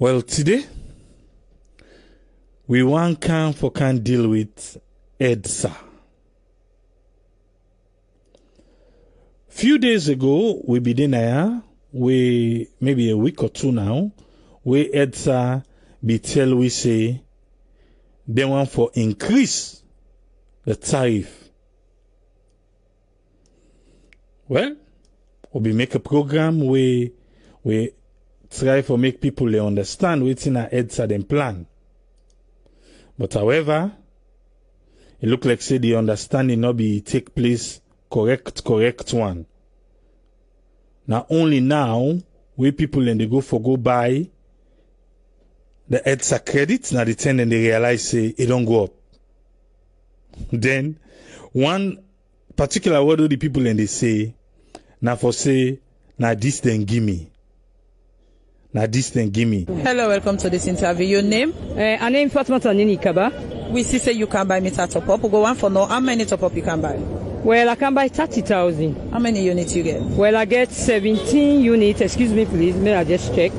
Well, today, we can deal with EDSA. Few days ago, we begin here, maybe a week or two now, where EDSA tell we say they want for increase the tariff. Well, we make a program where we try to make people understand what's in our EDSA them plan. But however, it look like say the understanding not be take place correct one. Now only now we people and they go buy the EDSA credits, now the 10 and they realize say it don't go up. Then one particular word of the people and they say, now for say, now this then gimme. Hello, welcome to this interview. Your name? My name is Fatma Tanini Kaba. We see say you can buy meter top up. We'll go on for now. How many top up you can buy? Well, I can buy 30,000. How many units you get? Well, I get 17 units. Excuse me, please. May I just check?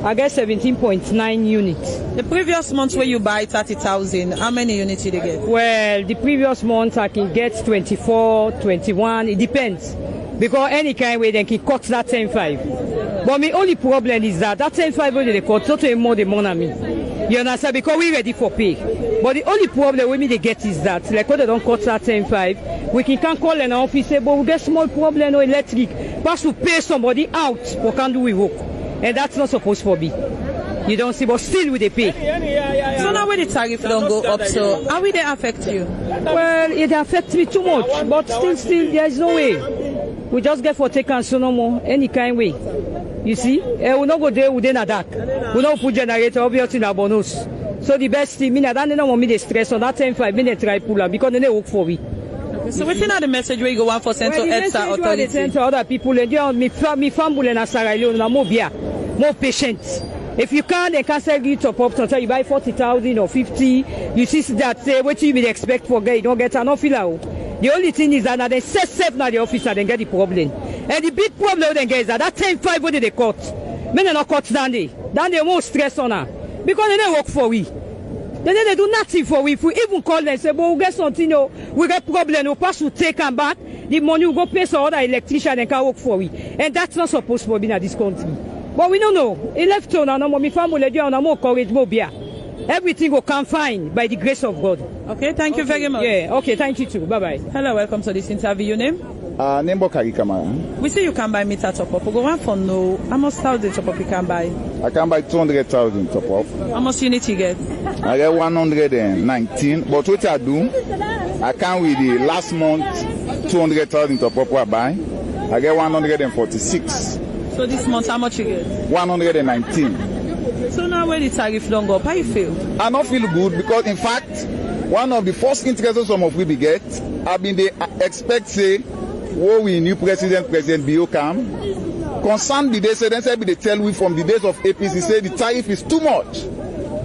I get 17.9 units. The previous month where you buy 30,000, how many units did you get? Well, the previous month I can get 24, 21. It depends. Because any kind way they can cut that 10.5. But my only problem is that 10.5 when they cut, totally more the money me. You understand? Because we ready for pay. But the only problem we they get is that, like when they don't cut that 10.5, we can call an office, but we get small problem no electric. Pass to pay somebody out, we can do we work. And that's not supposed to be. You don't see, but still we they pay. So now when the tariff don't go up, so how will they affect you? Well, it affects me too much, but still there is no way. We just get for take and so no more, any kind way. You see? We not go there within a dark. We not put generator, obviously in a bonus. So the best thing, I don't want me to stress on that 10.5 minutes try pull up because they don't work for me. Okay, so what's another message where you go on for Central EDSA authority? Send to other people and me family in Sierra Leone more patient. If you can't, they can sell you top up until you buy 40,000 or 50. You see that say what you expect for get, you don't get enough feel out. The only thing is that they set safe now the officer then get the problem. And the big problem they get is that 10.5 what they cut. Men they not cut down there. Then they won't stress on her. Because they don't work for we. Then they do nothing for we. If we even call them and say, but we get something, we get problem, we pass to take them back, the money will go pay some other electrician and can work for we. And that's not supposed to be in this country. But we don't know. He left on our my family and more courage, more beer. Everything will come fine by the grace of God. Okay, thank you very much. Yeah, okay, thank you too. Bye-bye. Hello, welcome to this interview. Your name? Name Bokari Kamara. We see you can buy meter top up. We go on for no. How much thousand top up you can buy? I can buy 200,000 top up. How much unit you get? I get 119. But what I do, I can with the last month 200,000 top up I buy. I get 146. So this month how much you get? 119. So now when the tariff don't go up, how you feel? I don't feel good because in fact, one of the first interests some of we get, I've been they expect say, what we new President Biocam, concerned the day say then say they tell we from the days of APC say the tariff is too much.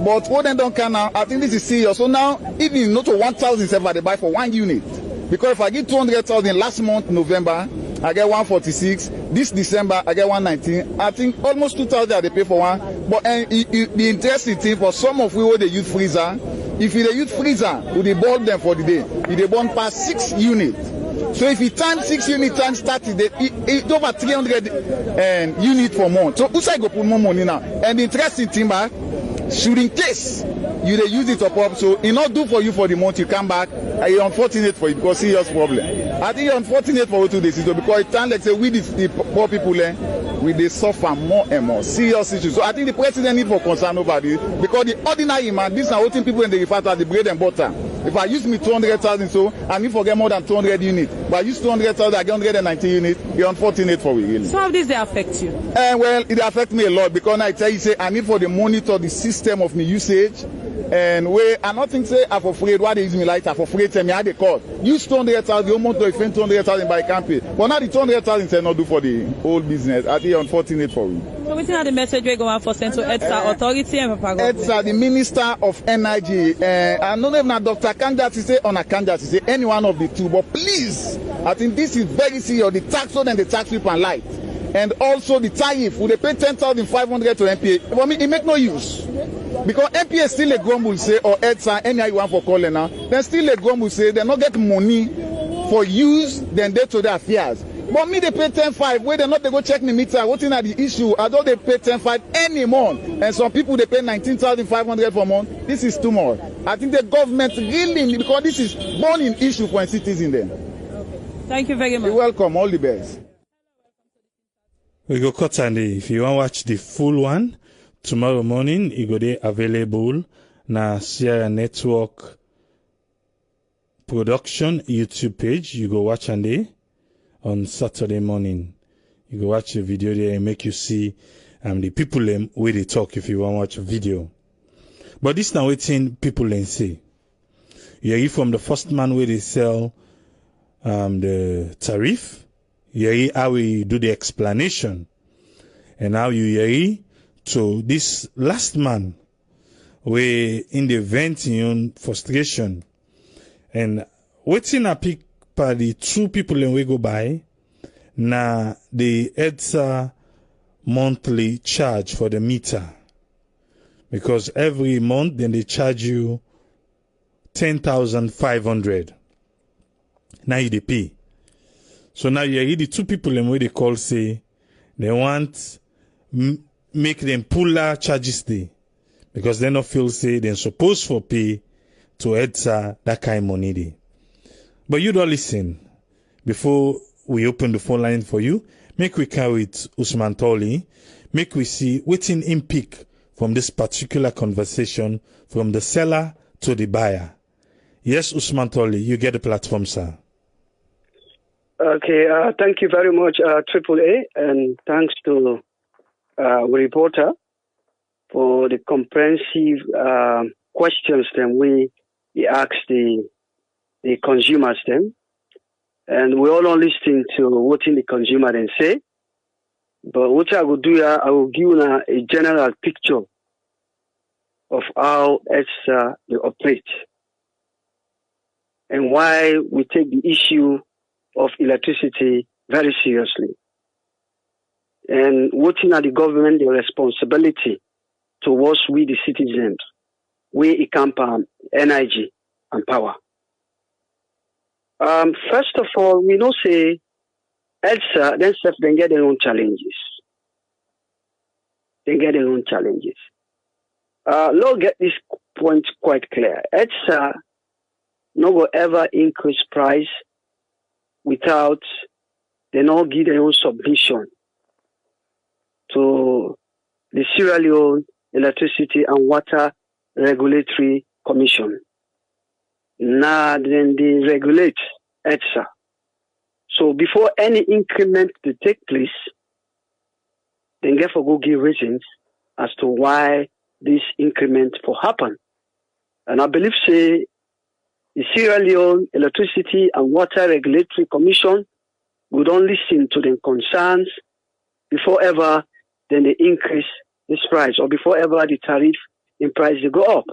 But what they don't can now, I think this is serious. So now even not to 1,000 they buy for 1 unit. Because if I get 200,000 last month November, I get 146. This December I get 119. I think almost 2,000 they pay for one. But the interesting thing for some of we who they use freezer, if they use freezer, we they burn them for the day. If they burn past 6 units. So if you times 6 units times 30, it's over 300 units per month. So who say go put more money now? And the interesting thing back, should in case you they use it up, so it not do for you for the month you come back, it's unfortunate for you because serious problem. I think it's unfortunate for you to this because it sounds like say we the poor people we they suffer more and more serious issues. So I think the president need for concern over this because the ordinary man, these are what people in the refer to as the bread and butter. If I use me 200,000 so and you forget more than 200 units, but I use 200,000 I get 190 units, it's unfortunate for we really. So how does they affect you? Well, it affects me a lot because I tell you say I need for the monitor the system of my usage. And where I not think say I'm afraid why they use me like I'm afraid tell me how they call. Use 200,000, you want to spend 200,000 by campaign. But now the 200,000 say not do for the whole business. I think unfortunate for me. So what's the message we go on for Central EDSA authority and Papa EDSA, the Minister of Energy, I don't know if now Dr. Kanjat say on a Kanjat say any one of the two, but please, I think this is very serious. The tax on and the tax whip and light. and also the tariff, we dey pay 10,500 to NPA. For me, it make no use. Because NPA still a grumble say, or EDSA, any you want for calling now, then still a grumble say they not get money for use then day-to-day affairs. But me they pay 10,500, where they not they go check the meter, what in the issue, I don't they pay 10,500 any month. And some people they pay 19,500 for month. This is too much. I think the government really, because this is burning issue for a citizen then. Okay. Thank you very much. You're welcome, all the best. We go cut and if you want to watch the full one, tomorrow morning, it go there available na Sierra Network Production YouTube page. You go watch and day on Saturday morning. You go watch the video there and make you see the people where they talk if you want to watch a video. But this now waiting people say. You hear from the first man where they sell the tariff. You hear how we do the explanation. And how you hear to this last man where in the venting frustration. And waiting a pick by the two people and we go by na the EDSA monthly charge for the meter. Because every month then they charge you 10,500. Now you they pay. So now you hear the two people and where they call say they want make them pull our charges day. Because they not feel say they're supposed for pay to EDSA that kind of money day. But you don't listen. Before we open the phone line for you, make we carry with Usman Toli, make we see what's in pick from this particular conversation from the seller to the buyer. Yes, Usman Toli, you get the platform, sir. Okay, thank you very much, AAA, and thanks to the reporter for the comprehensive questions that we asked the consumers then. And we all are listening to what the consumer then say. But what I will do here, I will give you a general picture of how EDSA they operate and why we take the issue of electricity very seriously. And what in the government the responsibility towards we the citizens, we camp energy and power. First of all, we know say EDSA themselves then get their own challenges. They get their own challenges. Let's get this point quite clear. EDSA no go ever increase price without they not give their own submission to the Sierra Leone Electricity and Water Regulatory Commission. Now then they regulate EDSA. So before any increment to take place, then get for go give reasons as to why this increment will happen. And I believe say the Sierra Leone Electricity and Water Regulatory Commission would only listen to their concerns before ever then they increase this price or before ever the tariff in price they go up.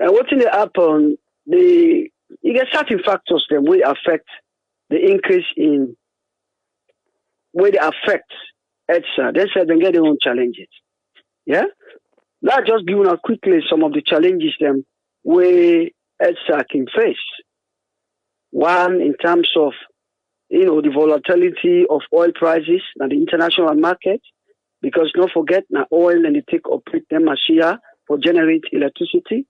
And what's in the happen, you get certain factors that will affect the increase in where they affect EDSA. They said they get their own challenges. Yeah? Let's just give you quickly some of the challenges them where EDSA can face. One, in terms of the volatility of oil prices and the international market, because don't forget now oil and they take operate them as here for generate electricity.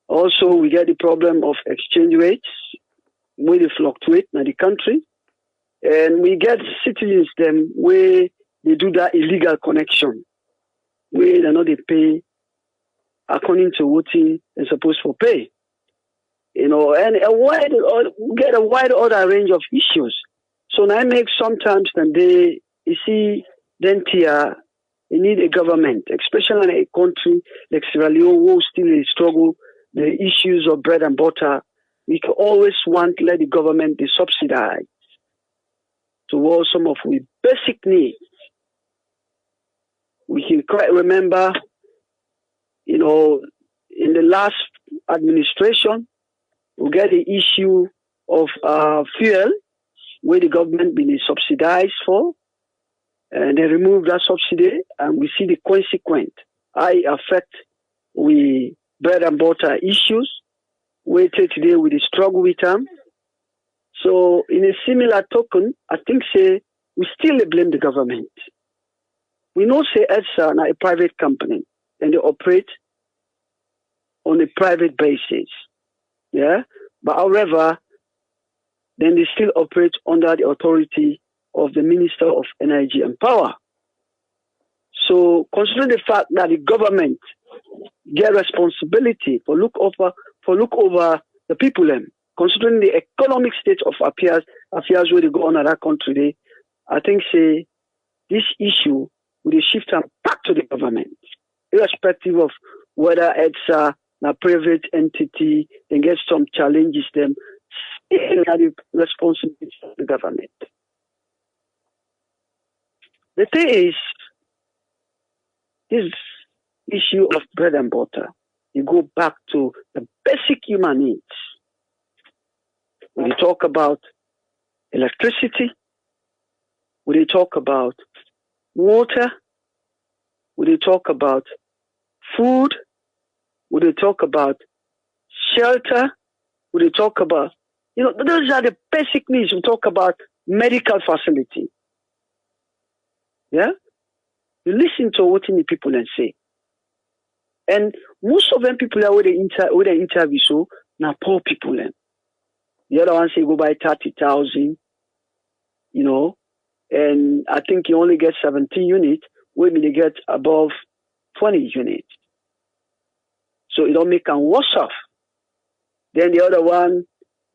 Also, we get the problem of exchange rates, where they fluctuate in the country. And we get citizens them where they do that illegal connection, where they know they pay according to what they're supposed to pay. And we get a wide other range of issues. So now it makes sometimes that you need a government, especially in a country like Sierra Leone, who still struggle the issues of bread and butter. We can always want to let the government be subsidized towards some of the basic needs. We can quite remember, in the last administration, we get the issue of fuel where the government been subsidized for, and they remove that subsidy, and we see the consequence. I affect we bread and butter issues. We today with the struggle with them. So in a similar token, I think say we still blame the government. We know say EDSA is a private company and they operate on a private basis. Yeah. But however, then they still operate under the authority of the Minister of Energy and Power. So considering the fact that the government get responsibility for look over the people, considering the economic state of affairs where they go on in that country, I think say this issue will shift them back to the government, irrespective of whether it's a private entity, then get some challenges them, the responsibility of the government. The thing is, this issue of bread and butter, you go back to the basic human needs. When you talk about electricity, when you talk about water, when you talk about food, when you talk about shelter, when you talk about, those are the basic needs. We talk about medical facility. Yeah? You listen to what the people and say. And most of them people are with the interview, so now poor people. The other one say go buy 30,000, and I think you only get 17 units, where they get above 20 units. So it don't make them worse off. Then the other one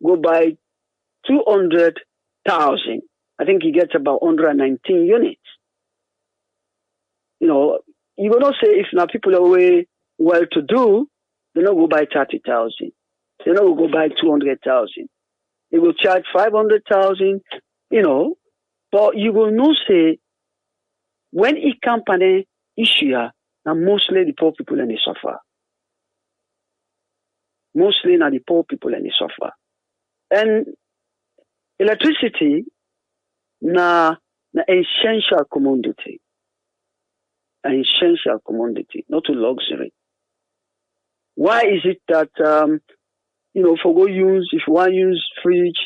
go buy 200,000. I think he gets about 119 units. You will not say if now people are way well to do, they not go buy 30,000. They not go buy 200,000. They will charge 500,000, but you will not say when a company issue, now mostly the poor people and they suffer. Mostly now the poor people and they suffer. And electricity na essential commodity. An essential commodity, not a luxury. Why is it that, if you want to use fridge,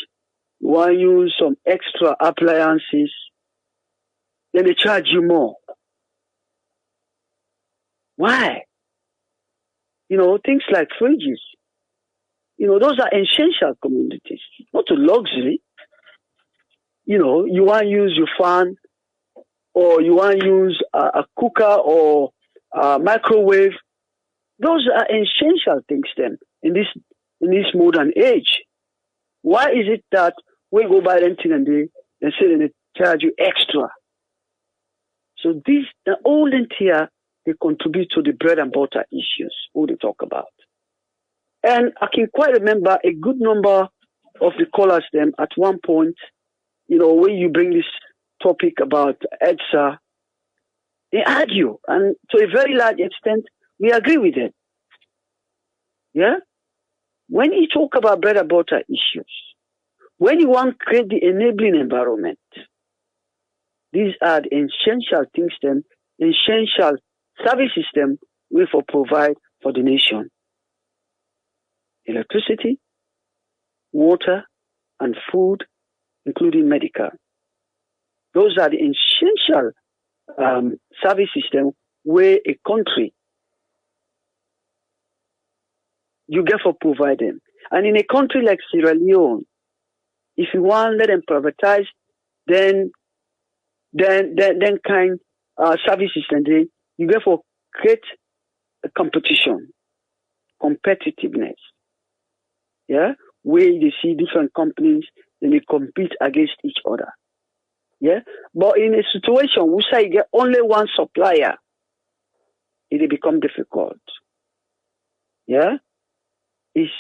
you want to use some extra appliances, then they charge you more. Why? Things like fridges, those are essential commodities, not a luxury. You want to use your fan, or you want to use a cooker or a microwave. Those are essential things then in this modern age. Why is it that we go buy renting and they say they charge you extra? So all here, they contribute to the bread and butter issues who they talk about. And I can quite remember a good number of the callers them at one point, when you bring this topic about EDSA, they argue, and to a very large extent, we agree with it. Yeah? When you talk about bread and butter issues, when you want to create the enabling environment, these are the essential things then, essential service system we for provide for the nation. Electricity, water, and food, including medical. Those are the essential service system where a country you get for provide them. And in a country like Sierra Leone, if you want to let them privatize, then kind service system you get for create a competition, competitiveness. Yeah, where you see different companies, then they compete against each other. Yeah, but in a situation we say you get only one supplier, it will become difficult. Yeah, it's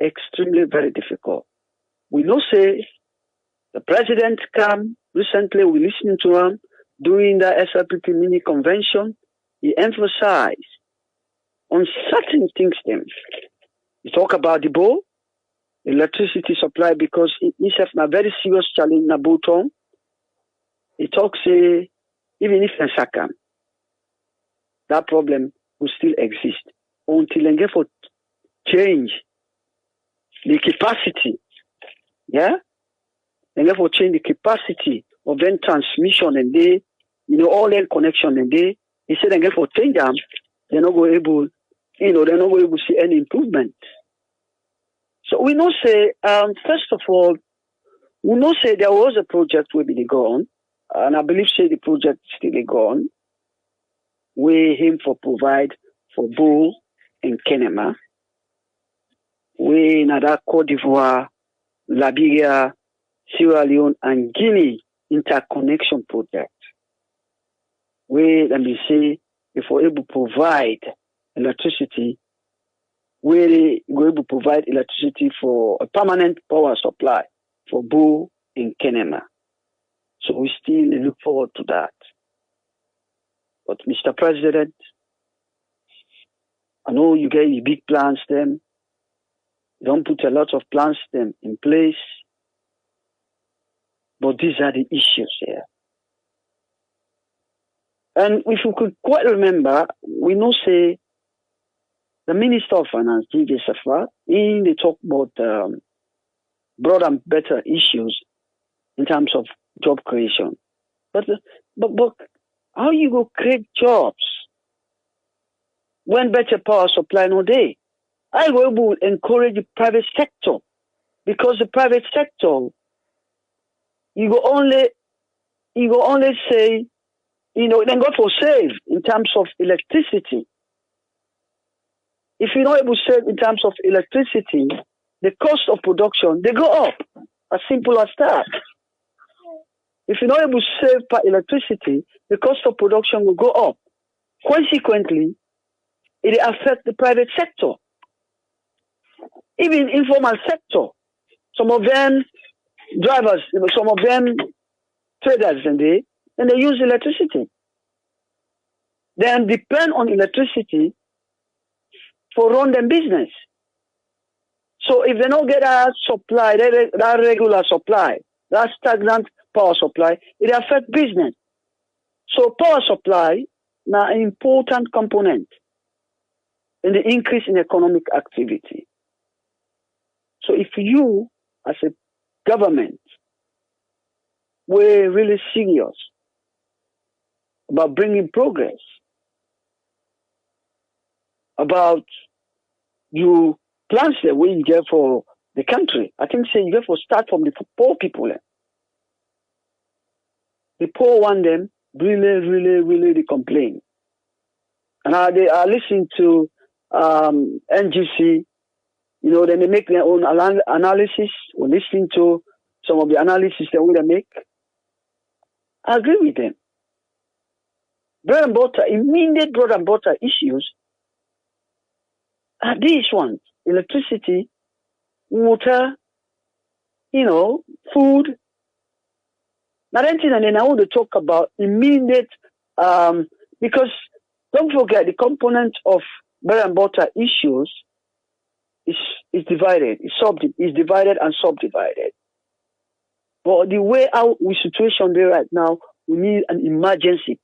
extremely very difficult. We know say the president come recently. We listened to him during the SRPP mini convention. He emphasized on certain things. Then he talk about the bowl. electricity supply because it's a very serious challenge in Bottom. It talks even if in Sakam, that problem will still exist until they get for change the capacity. Yeah? They get for change the capacity of then transmission and they, all that connection and they said they get for change them, they're not going able, they're not going able to see any improvement. So we know say, first of all, we know say there was a project will be gone, and I believe say the project still gone. We aim for provide for Bull and Kenema. We in that Cote d'Ivoire, Liberia, Sierra Leone, and Guinea interconnection project. We let me say if we're able to provide electricity, we were able to provide electricity for a permanent power supply for Bull and Kenema. So we still look forward to that. But Mr. President, I know you get your big plans them. You don't put a lot of plans them in place. But these are the issues here. And if you could quite remember, we know say the Minister of Finance, EDSA, they talk about broad and better issues in terms of job creation. But how you go create jobs when better power supply no day? I will encourage the private sector because the private sector, you go only say, then go for save in terms of electricity. If you're not able to save in terms of electricity, the cost of production, they go up. As simple as that. If you're not able to save per electricity, the cost of production will go up. Consequently, it affects the private sector. Even informal sector. Some of them drivers, some of them traders, and they use electricity. They depend on electricity for run their business. So if they don't get that supply, that regular supply, that stagnant power supply, it affects business. So power supply now an important component in the increase in economic activity. So if you, as a government, were really serious about bringing progress, about you plans the way you get for the country, I think say you get for start from the poor people. The poor want them really they complain. And they are listening to NGC, then they make their own analysis or listening to some of the analysis that they make. I agree with them. Bread and butter, immediate bread and butter issues are these ones: electricity, water, food. Now then I want to talk about immediate, because don't forget the component of bread and butter issues is divided, is divided and subdivided. But the way our situation there right now, we need an emergency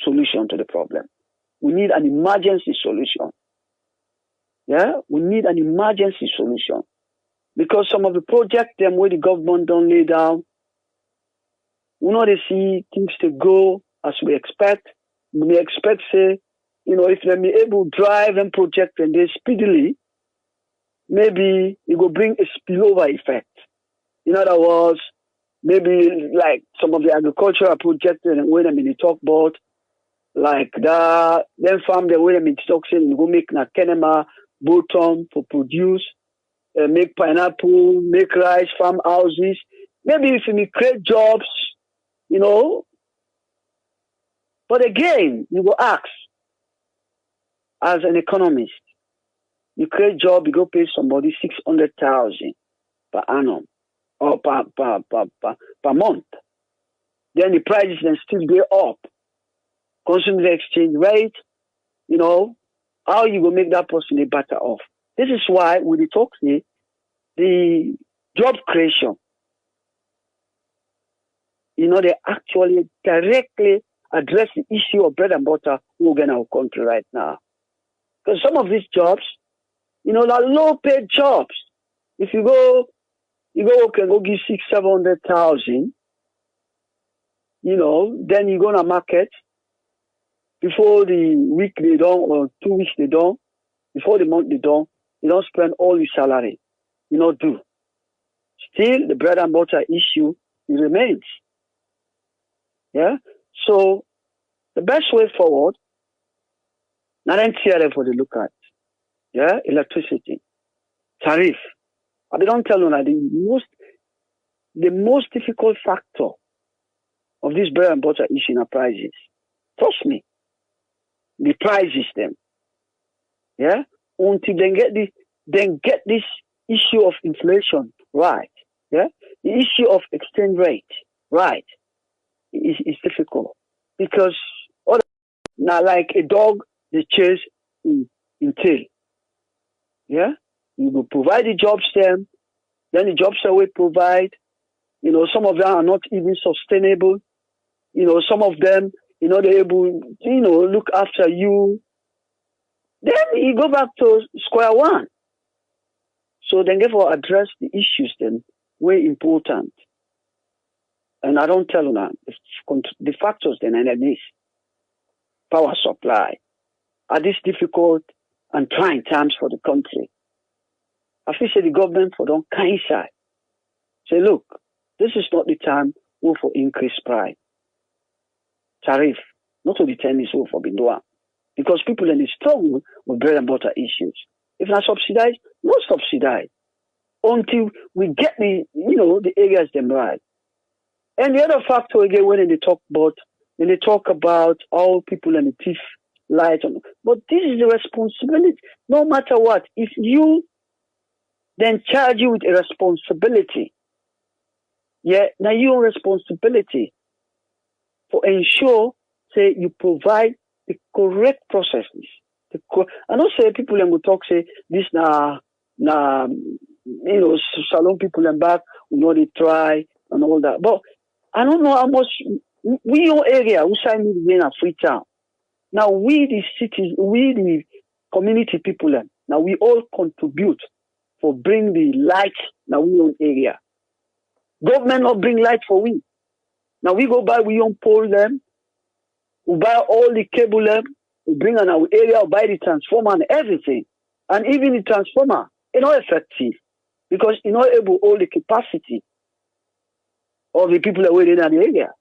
solution to the problem. We need an emergency solution. Yeah, we need an emergency solution because some of the projects them where the government don't lay down, we know they see things to go as we expect. We may expect, say, if they be able to drive and project and they speedily, maybe it will bring a spillover effect. In other words, maybe like some of the agricultural projects and when I'm in the talk about, like that, then farm the way I'm in talk saying, go make na Kenema, Bottom for produce, make pineapple, make rice, farm houses. Maybe if you create jobs, But again, you go ask, as an economist, you create job, you go pay somebody 600,000 per annum or per month. Then the prices then still go up. Consumer exchange rate, how you go make that person a better off. This is why we talk here, the job creation, they actually directly address the issue of bread and butter in our country right now. Because some of these jobs, they're low-paid jobs. If you go give 600,000-700,000, then you go to market before the week they done or 2 weeks they done, before the month they done, you don't spend all your salary. Do. Still, the bread and butter issue remains. Yeah? So, the best way forward, not entirely for the look at. Yeah? Electricity. Tariff. I don't tell you that the most difficult factor of this bread and butter issue are prices. Trust me. The prices them. Yeah? Until they get this issue of inflation right. Yeah? The issue of exchange rate right. It's difficult. Because now like a dog they chase in tail. Yeah? You will provide the jobs then the jobs that we provide, some of them are not even sustainable. Some of them, they're able, look after you. Then you go back to square one. So then therefore address the issues then, very important. And I don't tell you now, the factors then underneath power supply are these difficult and trying times for the country. I feel say the government for don't kind side. Say, look, this is not the time for increased price. Tariff, not to the tennis for Bindua. Because people in the struggle with bread and butter issues. If not subsidized, not subsidized. Until we get the areas them right. And the other factor again when they talk about all people and the thief light on. But this is the responsibility. No matter what, if you then charge you with a responsibility. Yeah, now your responsibility for ensure, say, you provide the correct processes. I don't say people will talk, say, this salon people and back, they try and all that. But I don't know how much, we your area, we say in a free town. Now we the cities, we the community people, now we all contribute for bring the light now we own area. Government not bring light for we. Now we go buy we own pole them, we buy all the cable them, we bring on our area, we buy the transformer and everything. And even the transformer, it's not effective because it's not able to hold the capacity of the people that were in the area.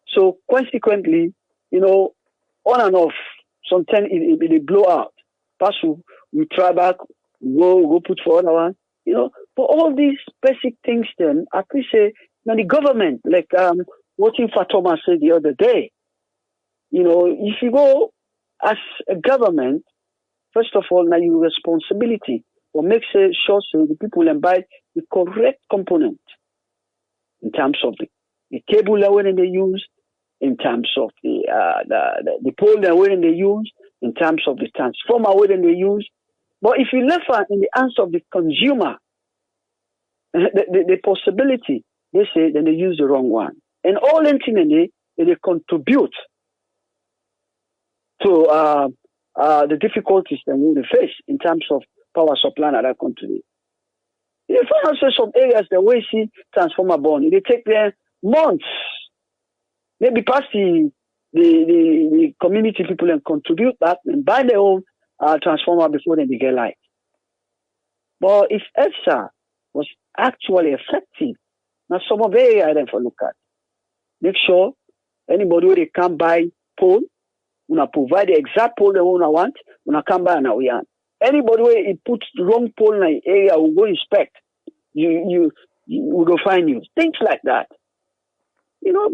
So consequently, on and off, sometimes it blow out. Pass we try back, go put for another one. For all these basic things then, I could say, now the government, like what Fatoma said the other day, if you go as a government, first of all, now your responsibility for make sure so the people can buy the correct component in terms of the cable that when they use, in terms of the pole that when they use, in terms of the transformer when they use. But if you left in the hands of the consumer, the possibility, they say, then they use the wrong one. And all ultimately, they contribute to the difficulties that we face in terms of power supply in our country. You find also some areas that we see transformer born. They take them months, maybe past the community people and contribute that and buy their own transformer before they get light. But if EDSA was actually effective, now some of the area then for look at. Make sure anybody where they can buy pole, we provide the exact pole they want, we can buy now we are. Anybody where he puts the wrong pole in the area will go inspect. You will go find you. Things like that.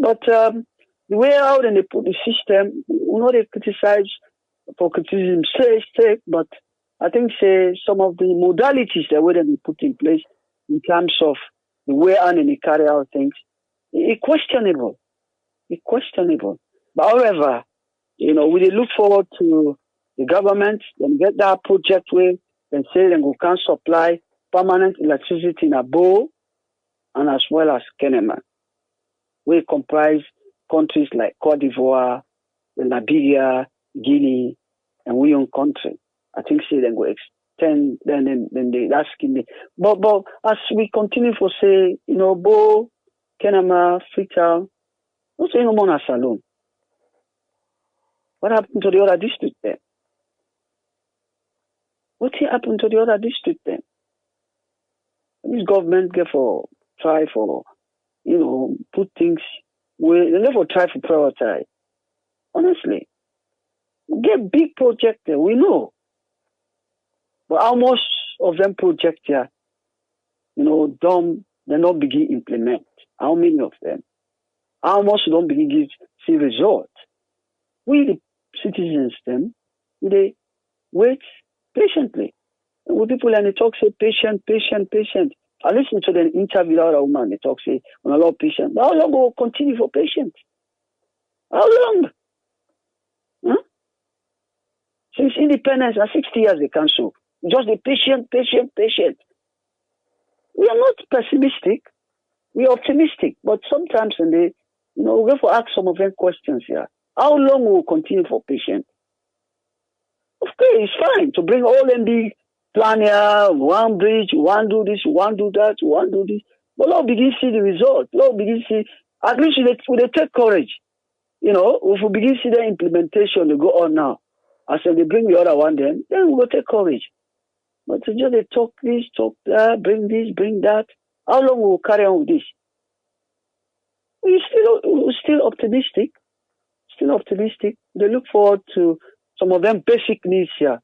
But the way out and they put the system, they criticize for criticism's sake, but I think some of the modalities that were then put in place in terms of the way on and they carry out things, it's questionable. It's questionable. But however, we look forward to the government and get that project where and say then we can supply permanent electricity in Abo and as well as Kenema. We comprise countries like Cote d'Ivoire, Liberia, Guinea, and we own country. I think say they go extend then they asking me. But as we continue to say, Bo, Kenema, Freetown, not saying no more as alone. What happened to the other district then? What happened to the other district then? This government try for, put things where they never try to prioritize. Honestly, get big project there, we know. But how much of them project here, they not begin implement? How many of them? How much don't begin see result? We the citizens then, they wait patiently. And when people and they talk say patient. I listen to the interview of a woman, they talk say on a lot of patient. How long will continue for patient? How long? Huh? Since independence, 60 years they cancel. Just the patient. We are not pessimistic. We are optimistic. But sometimes when they, we go for ask some of them questions here. How long will continue for patient? Okay, it's fine to bring all them big plan here, one bridge, one do this, one do that, one do this. But Lord begin see the result. Lord begin see, at least they take courage. If we begin see the implementation, they go on now. As they bring the other one then we will take courage. But to just they talk this, talk that, bring this, bring that. How long will we carry on with this? We're still optimistic. Still optimistic. They look forward to some of them basic needs here.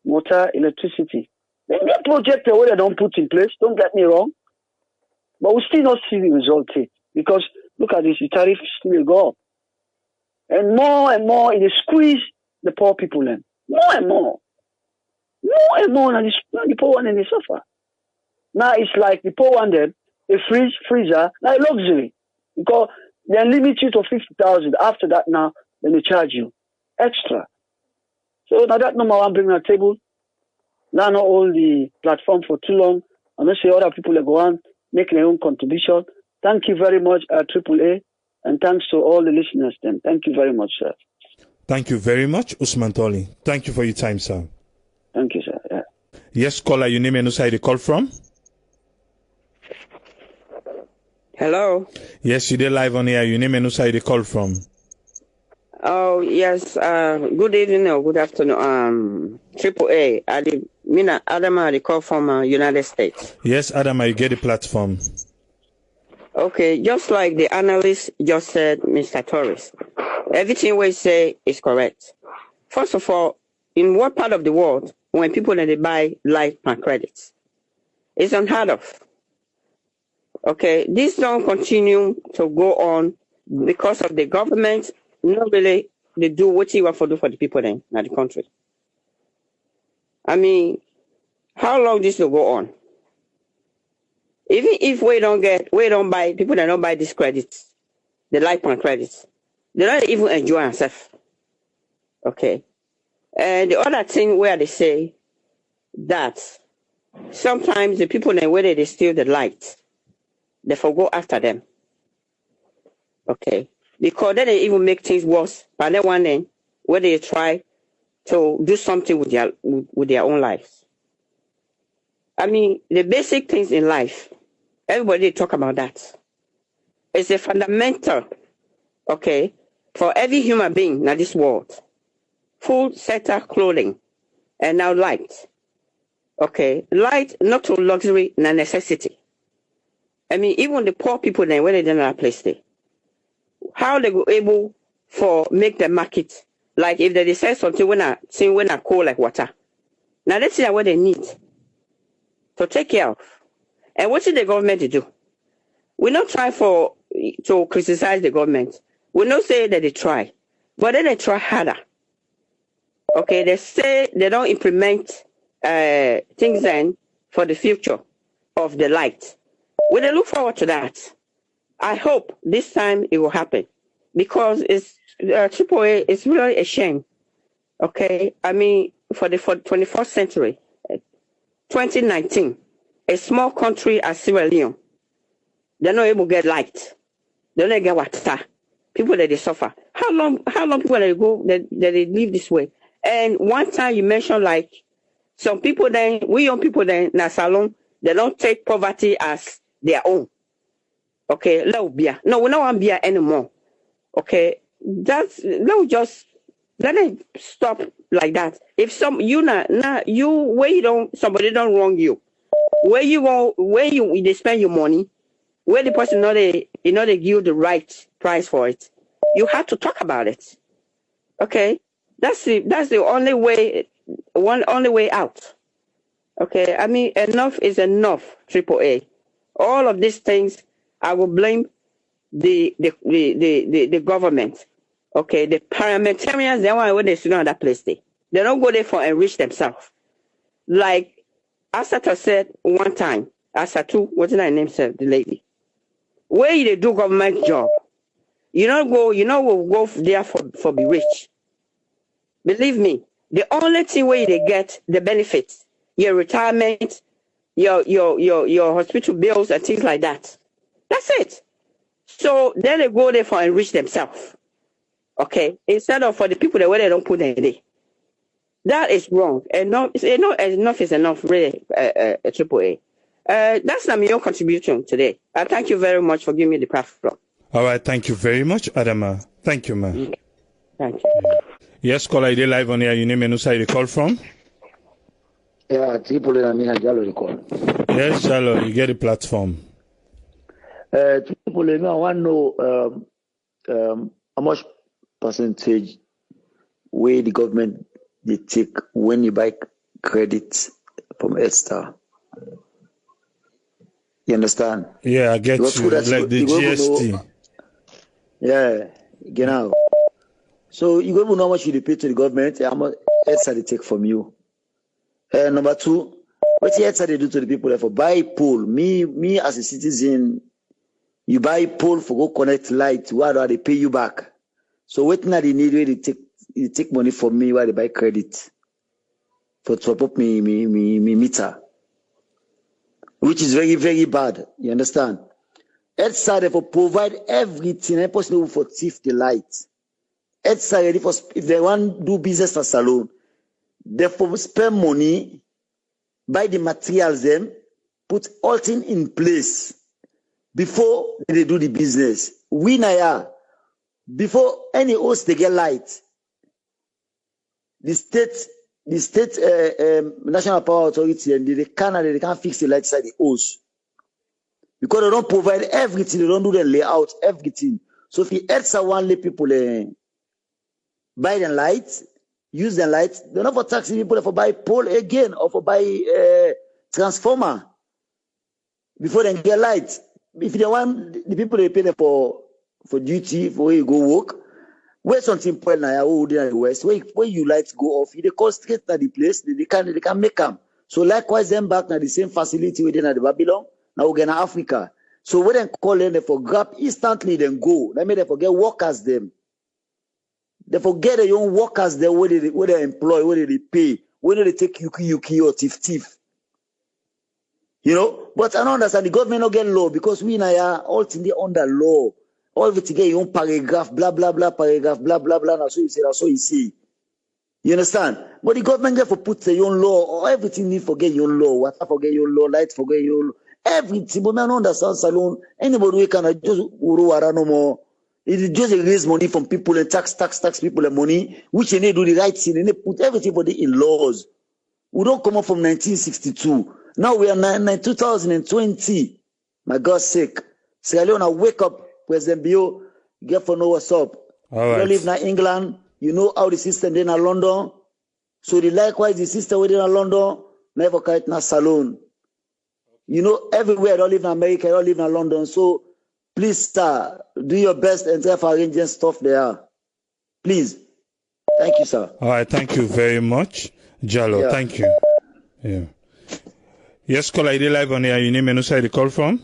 Water, electricity. They get projects where they don't put in place, don't get me wrong. But we still not see the result here. Because look at this, the tariff still go up. And more, it squeeze the poor people in. More and more, and the poor one and they suffer. Now it's like the poor one then, a freezer, like luxury. Because they limit you to 50,000. After that now, then they charge you extra. So now that number one bring on the table. Now not all the platform for too long. And let's say other people that go on, make their own contribution. Thank you very much, AAA. And thanks to all the listeners then. Thank you very much, sir. Thank you very much, Usman Toli. Thank you for your time, sir. Thank you, sir. Yeah. Yes, caller, your name and who you call from? Hello. Yes, you did live on here. Your name and who you call from? Oh yes. Good evening or good afternoon. AAA. Adama, I call from United States. Yes, Adama, you get the platform. Okay, just like the analyst just said, Mr. Torres, everything we say is correct. First of all, in what part of the world when people they buy life and credits? It's unheard of. Okay, this don't continue to go on because of the government. Not really, they do what you want to do for the people in the country. I mean, how long this will go on? Even if we don't buy, people that don't buy these credits, the life and credits, they don't even enjoy themselves. Okay. And the other thing where they say that sometimes the people in where they steal the light, they forgo after them. Okay. Because then they even make things worse by that one end where they try to do something with their own lives. I mean, the basic things in life, everybody talk about that. It's a fundamental, okay, for every human being in this world. Food, shelter, clothing, and now light. Okay, light, not to luxury, not necessity. I mean, even the poor people then, when they don't have a place there, how they go able for make the market, like if they decide something when I cold like water. Now let's see what they need to take care of. And what should the government do? We not try to criticize the government. We not say that they try, but then they try harder. Okay, they say they don't implement things then for the future of the light. We they look forward to that. I hope this time it will happen because it's AAA is really a shame. Okay, I mean for the 21st century, 2019, a small country as Sierra Leone, they're not able to get light. They're not get water. People that they suffer. How long people that go that they live this way? And one time you mentioned like some people then, we young people then in salon, they don't take poverty as their own. Okay, no, we don't want beer anymore. Okay, let it stop like that. If somebody don't wrong you, they spend your money, where the person they give you the right price for it, you have to talk about it. Okay, that's the only way out. Okay, I mean enough is enough. AAA, all of these things, I will blame the government. Okay, the parliamentarians, they want when they sit on that place, they don't go there for enrich themselves. Like Asata said one time, Asatu, what's her name said, the lady. Where they do government job, we'll go there for be rich. Believe me, the only thing where they get the benefits, your retirement, your hospital bills and things like that. That's it. So then they go there for enrich themselves. Okay, instead of for the people that where they don't put them there. That is wrong. Enough is enough, really, AAA. That's not your contribution today. Thank you very much for giving me the platform. All right, thank you very much, Adama. Thank you, man. Okay. Thank you. Yes, caller, you live on here. Your name and who side you call from? Yeah, Tripoli, I mean, Jalo call. Yes, Jalo, you get the platform. Tripoli, I want to know how much percentage where the government they take when you buy credit from EDSA. You understand? Yeah, I get you. Like the GST. Know, yeah, genau. So you go know how much you pay to the government, how much EDSA they take from you. Number two, what the EDSA they do to the people for buy pole. Me as a citizen, you buy pole for go connect light. Why do they pay you back? So what now they need where they take money from me while they buy credit for top up me meter, which is very, very bad. You understand? EDSA therefore provide everything possible for thief the light. EDSA ready for if they want to do business for salon, therefore spend money, buy the materials them, put all things in place before they do the business. We now before any host they get light, the state national power authority and they can't fix the light side the host because they don't provide everything. They don't do the layout everything. So if the EDSA want let people buy the lights, use the lights, they're not for taxing people for buy pole again or for buy transformer before they get light. If they want the people they pay them for duty for where you go work, where something point now in the west, where you lights go off, they call straight to the place, they can make them. So likewise them back now the same facility within the Babylon, now we're in Africa. So when they call them, they for grab instantly then go. That mean they forget workers them. They forget their own workers there where they employ, where they pay, where they take yuki or tiff. You know, but I don't understand the government not get law because we now are all things under law. All of it to get your own paragraph, blah blah blah, paragraph, blah blah blah. That's what you say, that's what you see. You understand? But the government get for put their own law, or everything need forget your law, water forget your law, light forget your law, everything. But man, understand salon. Anybody who can just uru no more. It just raise money from people and tax people and money, which they do the right thing and they put everything for the in laws. We don't come up from 1962. Now we are 2020. My God's sake. Sierra Leone, wake up, President Bio. Get for know what's up. All right. You don't live in England. You know how the system in London. So likewise the system within London, never quite na salon. You know, everywhere I don't live in America, I don't live in London. So please, sir, do your best and try to arrange stuff there. Please. Thank you, sir. All right, thank you very much, Jalo. Yeah. Thank you. Yeah. Yes, caller, I did live on here. Your name and who side you call from?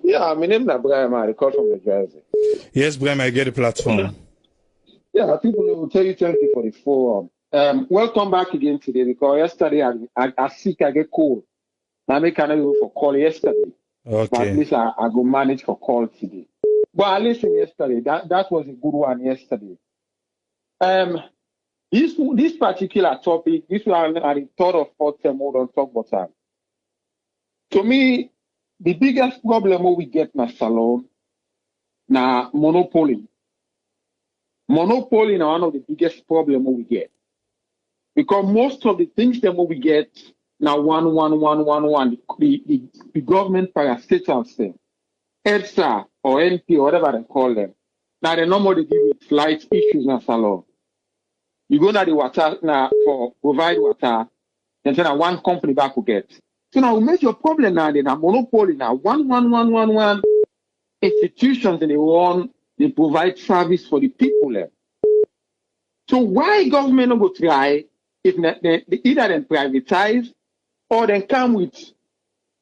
Yeah, my name is Brian. I call from New Jersey. Yes, Brian, I get the platform. Yeah, people will tell you thank you for the forum. Welcome back again today because yesterday I sick, I get cold. Now I cannot go for call yesterday. But at Okay. least I go manage for call today. But I listened yesterday. That was a good one yesterday. This particular topic, this one I thought of for them more than talk about time. To me, the biggest problem we get in a salon na monopoly. Monopoly is one of the biggest problems we get. Because most of the things that we get now one. The government parastatals them, EDSA or NP or whatever they call them. Now they normally deal with flight issues in salon. You go to the water now for provide water, and then one company back will get. So now we make your problem now, then a monopoly now, one institutions and they provide service for the people there. So why government not go try if they either then privatize or then come with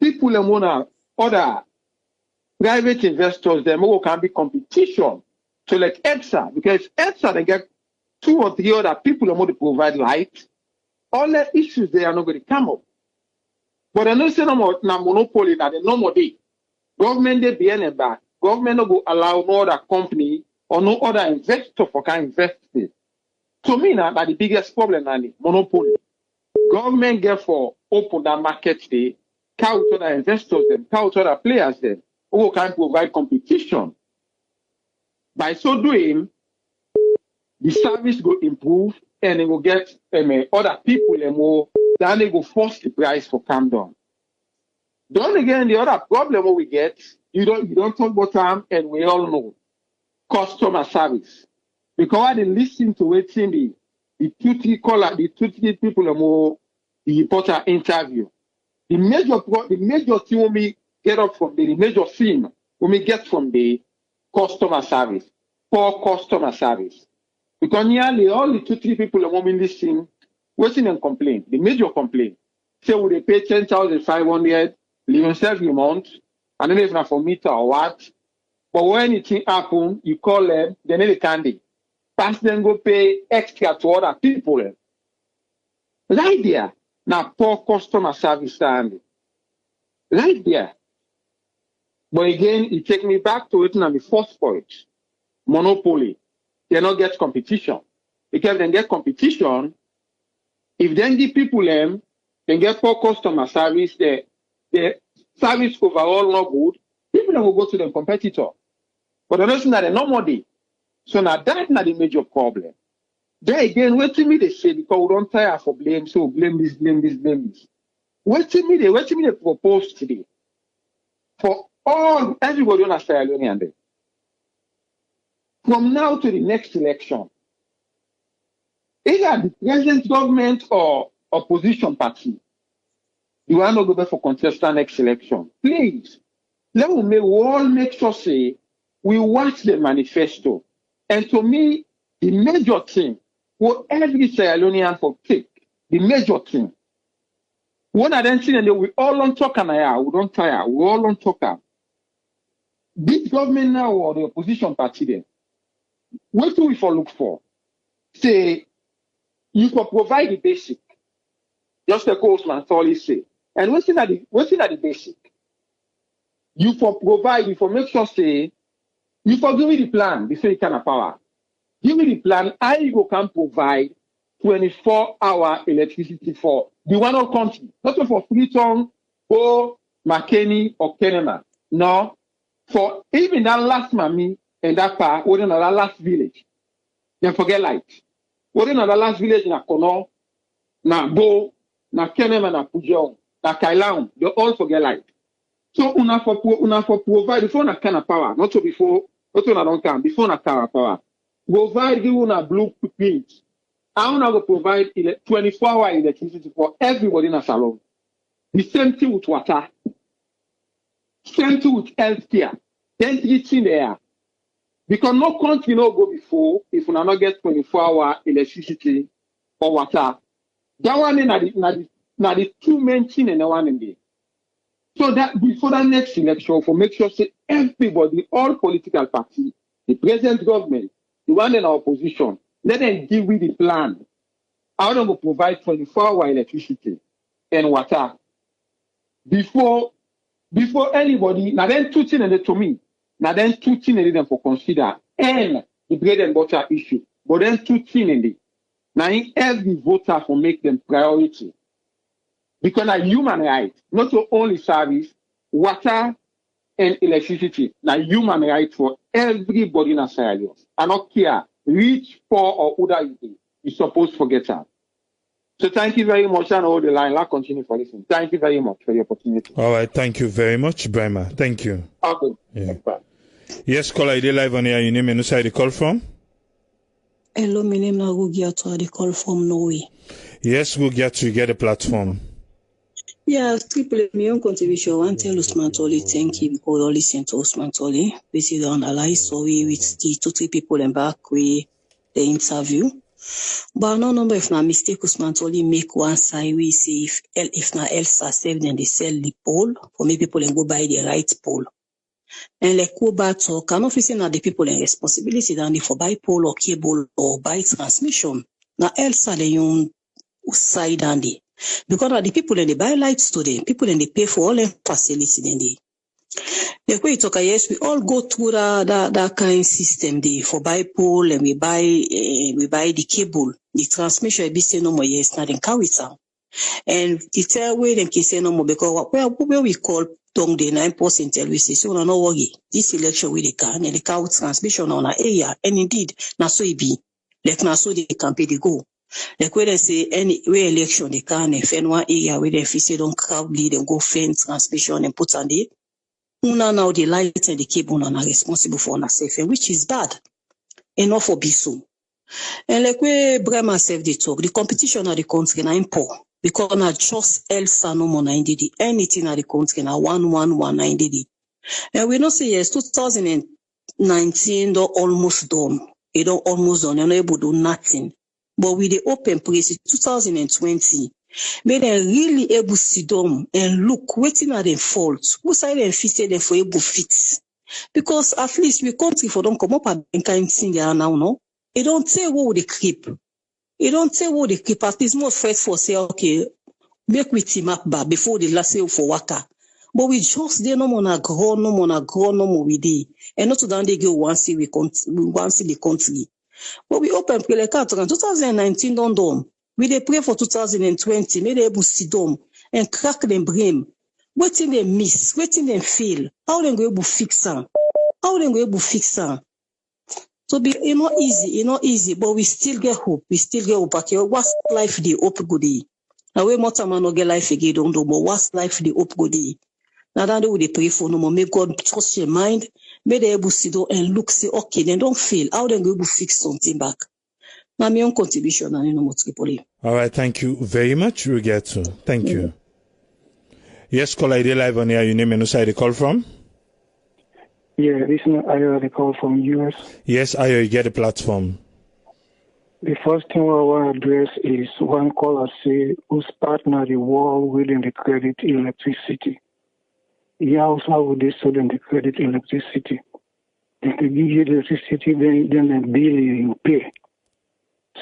people and want other private investors them who can be competition to like EDSA, because EDSA they get 2 or 3 other people who want to provide light. All the issues they are not going to come up. But I know say no more na monopoly that the no more day. Government they be any back. Government no go allow no other company or no other investor for can invest it. To me now that the biggest problem na the monopoly. Government get for open that market day, count other investors them, count other players them, who can provide competition. By so doing, the service will improve and it will get other people more, then they go force the price for calm down. Then again, the other problem we get, you don't talk about time, and we all know customer service. Because they listen to it in the 2-3 people more the reporter interview. The major thing when we get up from the major thing when we get from the customer service, poor customer service. Because nearly all the 2-3 people are in this thing, waiting and complain. The major complaint. Say, would they pay 10,500, leave themselves a month, and then if not for meter or what. But when anything happen, you call them, they need a candy. Pass them go pay extra to other people. Right there. Now, poor customer service standing. Right there. But again, it takes me back to it on the first point. Monopoly. They not get competition. Because they get competition, if then give people them, they get poor customer service, the service overall not good, people will go to the competitor. But the notion that they no more day. So now that's not the major problem. Then again, wait till me they say because we don't tire for blame, so blame this. Wait till me they propose today. For everybody on Sierra Leone. From now to the next election, either the present government or opposition party, you want to go back for contestant next election. Please, let me all make sure say we watch the manifesto. And to me, the major thing, what every Sierra Leonean for take, the major thing. One of them saying that we all don't talk and we don't tire, we all don't talk. This government now or the opposition party then, what do we for look for? Say, you for provide the basic. Just like Osman Thorley say. And what's in the basic? You for provide, you for make sure say, you for give me the plan before you can have power. Give me the plan, how you can provide 24-hour electricity for the one whole country. Not for Freetown or McKinney or Kenema. No. For even that last mammy and that part, or another last village. Then forget light. Or another last village na Kono, na Bo, na Kenema, na Pujol, na Kailaun, they all forget light. So una for provide before na kind of power, not so before, not so na don't come, before na power. Provide give una blue print. I want to provide 24-hour electricity for everybody in a salon. The same thing with water. Same thing with healthcare. Then it's in there. Because no country no go before if we not get 24-hour electricity or water. That one is the 2 main things in the one in there. So that before the next election, for make sure say everybody, all political parties, the present government, the one in our opposition, let them deal with the plan. How do we provide 24-hour electricity and water? before anybody, now then two things to me, now then two things in them for consider and the bread and butter issue, but then two things in it. Now in every voter for make them priority. Because a human right, not only service, water and electricity, now human right for everybody in Sierra Leone. I don't care, rich, poor, or other you're supposed to forget that. So thank you very much, and hold the line. I'll continue for listening. Thank you very much for the opportunity. All right, thank you very much, Brahma. Thank you. Okay. Yeah. Yes, caller, you live on here. Your name and who side you call from? Hello, my name is Rugiato. I call from Norway. Yes, Rugiato, you get a platform. Yeah, triple my own contribution. I want to tell Usman Toli, thank you because I listen to Usman Toli. We see the analyze story with the 2-3 people and back with the interview. But no number if na mistake Usman Toli make one side we say if na EDSA save then they sell the pole for me people and go buy the right pole. And like go back to can office na the people and responsibility than for buy pole or cable or buy transmission. Na EDSA the young side and the because the people and they buy lights today, people and they pay for all the facility then they. Like we talk, yes, we all go through that kind of system. They for buy pole and we buy the cable, the transmission. Be say no more. Yes, now then carry it out. And the tell way them can say no more because where we call down the 9% tell we say so no worry. This election with the can and the car transmission on our area and indeed now so it be like now so they can pay the go. Like where they say any way election they can if one area where they say don't crowd lead and go fend transmission and put on the. Una now the light and the cable are responsible for una safe, which is bad. Enough for be so. And like where Brahma said the talk, the competition of the country na poor because na just EDSA no more 90. Anything at the country na 11190. And we don't say yes, 2019 don't almost done. It don't almost done. You're not able to do nothing. But with the open place 2020. Made them really able to sit down and look, waiting at them fault. Who side them fit them for able fix? Because at least we country for them come up and kind thing they are now, no? It don't say what they keep. It don't say what they keep. At least more first for say, okay, make we team up back before the last say for waka. But we just they no more grow, no more we day. And not to down they go once we once the country. But we open play like 2019 don't done. We they pray for 2020, may they able to sit down and crack them brain. Waiting they miss, waiting they fail. How they go able to fix them? How they go able to fix them? So be not easy, but we still get hope. We still get hope. Okay, what's life the hope good day? Now we more time no get life again don't do, but what's life the hope good day? Now that they pray for no more. May God trust your mind. May they able to sit down and look, say, okay, then don't fail. How they go able to fix something back? My own contribution and no more Tripoli. All right, thank you very much, Rugiato. Thank you. Yes, caller, ID live on here. Your name and who side you call from? Yeah, this is Ayo, the call from US. Yes, Ayo, you get a platform. The first thing I want to address is one caller say, whose partner the war within the credit electricity. Yeah, also would they sell them the credit electricity. If they give you the electricity, then the bill you pay.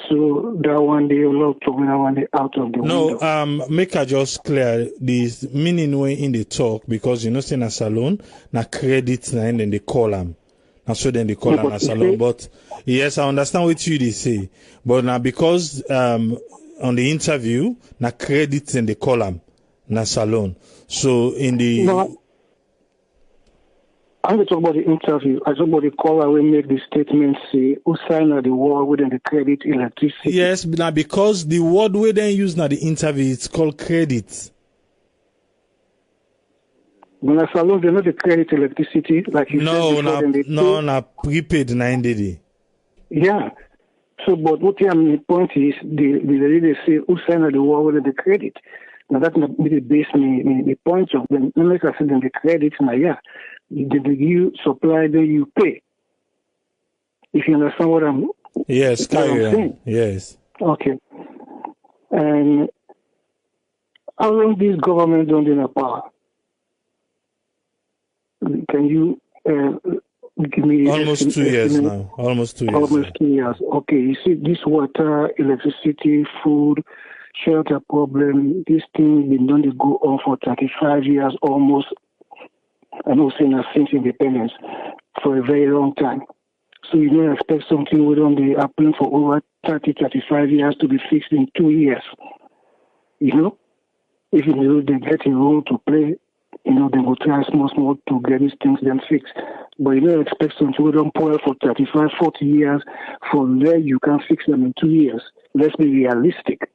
So that one day allowed to that one day out of the window. No, make I just clear this meaning way in the talk because you know say na salon na credit na and then they call them. Na so then they call them na salon. But yes, I understand what you they say. But now because on the interview na credit and they call them na salon. So in the no, I talk about the interview. I talk about the caller will make the statement say who signed the war within the credit electricity. Yes, now because the word we then use now the interview it's called credit. When I salon they not the credit electricity like you said before. No, prepaid 90. Yeah. So but what the point is they say who signed the war within the credit. Now that's not really based me the point of them. Like I said in the credit now yeah. You supply, then you pay. If you understand what I'm saying. Yes. Okay. And how long this government don't in power? Can you give me almost 2 years now? Almost 2 years. Almost 2 years. Okay. You see, this water, electricity, food, shelter problem. This thing been done to go on for 35 years almost. I know saying since independence for a very long time. So you don't expect something we don't be happening for over 30, 35 years to be fixed in 2 years. You know, if you know they get a role to play, you know, they will try small to get these things then fixed. But you don't expect something we don't pour for 35, 40 years. From there, you can fix them in 2 years. Let's be realistic.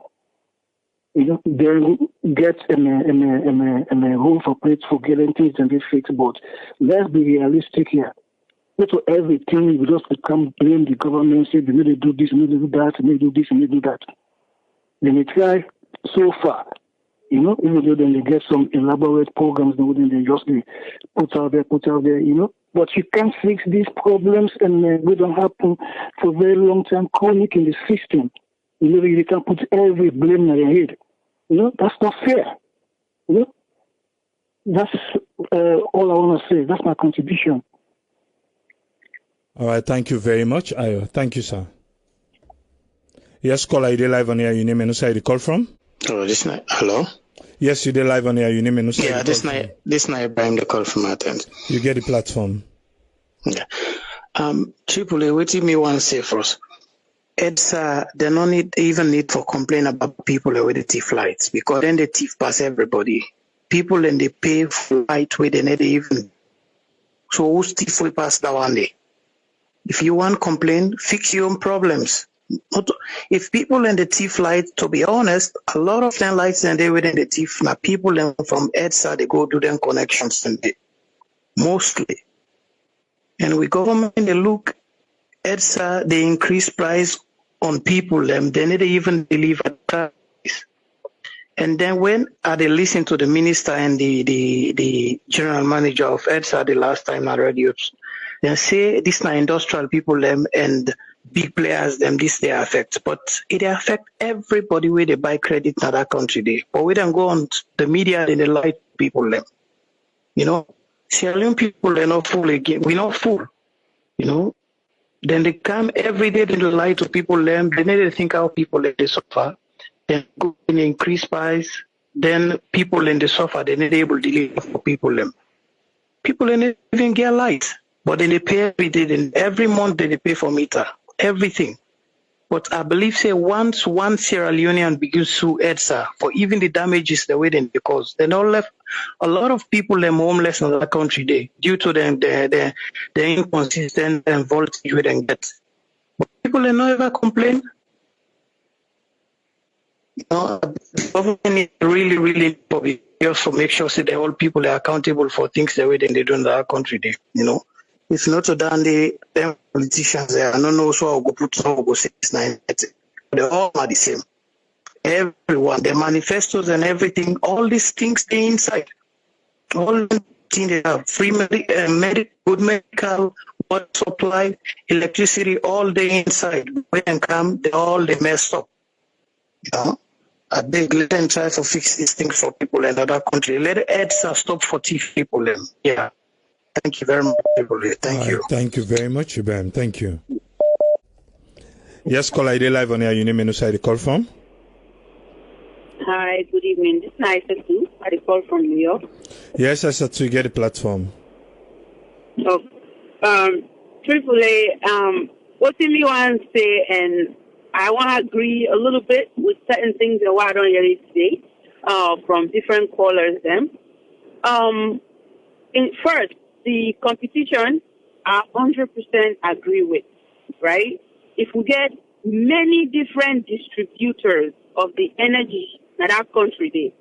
You know, then get a room for plates for getting things and get fixed. But let's be realistic here. Not for everything, you just become blame the government, say they need to do this, they need to do that, they need to do this, they need to do that. They may try so far. You know, even though then they get some elaborate programs, then they just put out there, you know. But you can't fix these problems and they don't happen for a very long time, chronic in the system. You know, you can't put every blame on your head. You know, that's not fair. You know, that's all I want to say. That's my contribution. All right, thank you very much, Ayo. Thank you, sir. Yes, caller, you live on air. Your name and who side you call from? Oh, this night. Hello. Yes, you did live on air. Your name and who side yeah, this night. This night, Ibrahim, the call from Athens. You get the platform. Yeah. AAA, what do you want to say first? EDSA, they don't even need to complain about people with the thief flights because then the thief pass everybody. People and they pay flight with they even. So who's thief will pass that one day? If you want to complain, fix your own problems. If people in the thief flight, to be honest, a lot of them lights and they within the thief. Now people from EDSA, they go do them connections and they, mostly. And with government, they look, EDSA, they increase price on people, then they even deliver price. And then when they listen to the minister and the general manager of EDSA the last time I read you, they say this not industrial people them and big players them this they affect, but it affect everybody where they buy credit in that country day. But we don't go on the media and they lie to people them. You know, Sierra Leone people they're not fool again. We're not fool. You know, then they come every day and they lie to people them. They need to think how people they suffer. Then go and increase price. Then people in the suffer they need able to deliver for people them. People in even get light. But then they pay every day, then every month they pay for meter, everything. But I believe, say, once one Sierra Leonean begins to sue EDSA for even the damages they're waiting, because they don't left a lot of people them homeless in the country day due to the inconsistent and voltage we then get. But people they not ever complain. You know, the government really probably also make sure that the whole people are accountable for things they waiting they do in the country day, you know. If not to done them politicians there, I don't know so I'll go put some go 6-9. They all are the same. Everyone, the manifestos and everything, all these things stay inside. All things they have free good medical, water supply, electricity, all day inside. When they come, they messed up. You know? I beg let them try to fix these things for people in other countries. Let EDSA stop for thief people. Yeah. Thank you very much, people. Thank you. Thank you very much, Ibrahim. Thank you. Yes, caller, ID live on air. Your name and who side you call from? Hi, good evening. This is Aisatu. I call from New York. Yes, Aisatu, get the platform. Oh, AAA, what do you want to say? And I want to agree a little bit with certain things that I don't hear today from different callers. First, the competition, I 100% agree with, right? If we get many different distributors of the energy in that country,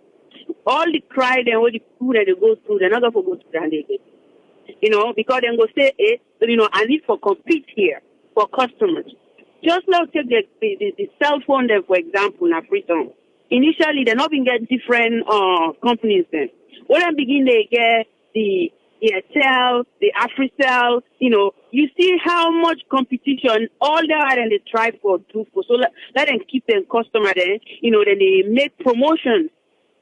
all the cry and all the food that they go through, they're not going to go through that again. You know, because then go say, I need to compete here for customers. Just now take the cell phone there, for example, in Africa. Initially, they're not going to get different companies then. When I begin, they get the EDSA, the AfriCell, you see how much competition all that and they try for do for. So let them keep them customer then, then they make promotions,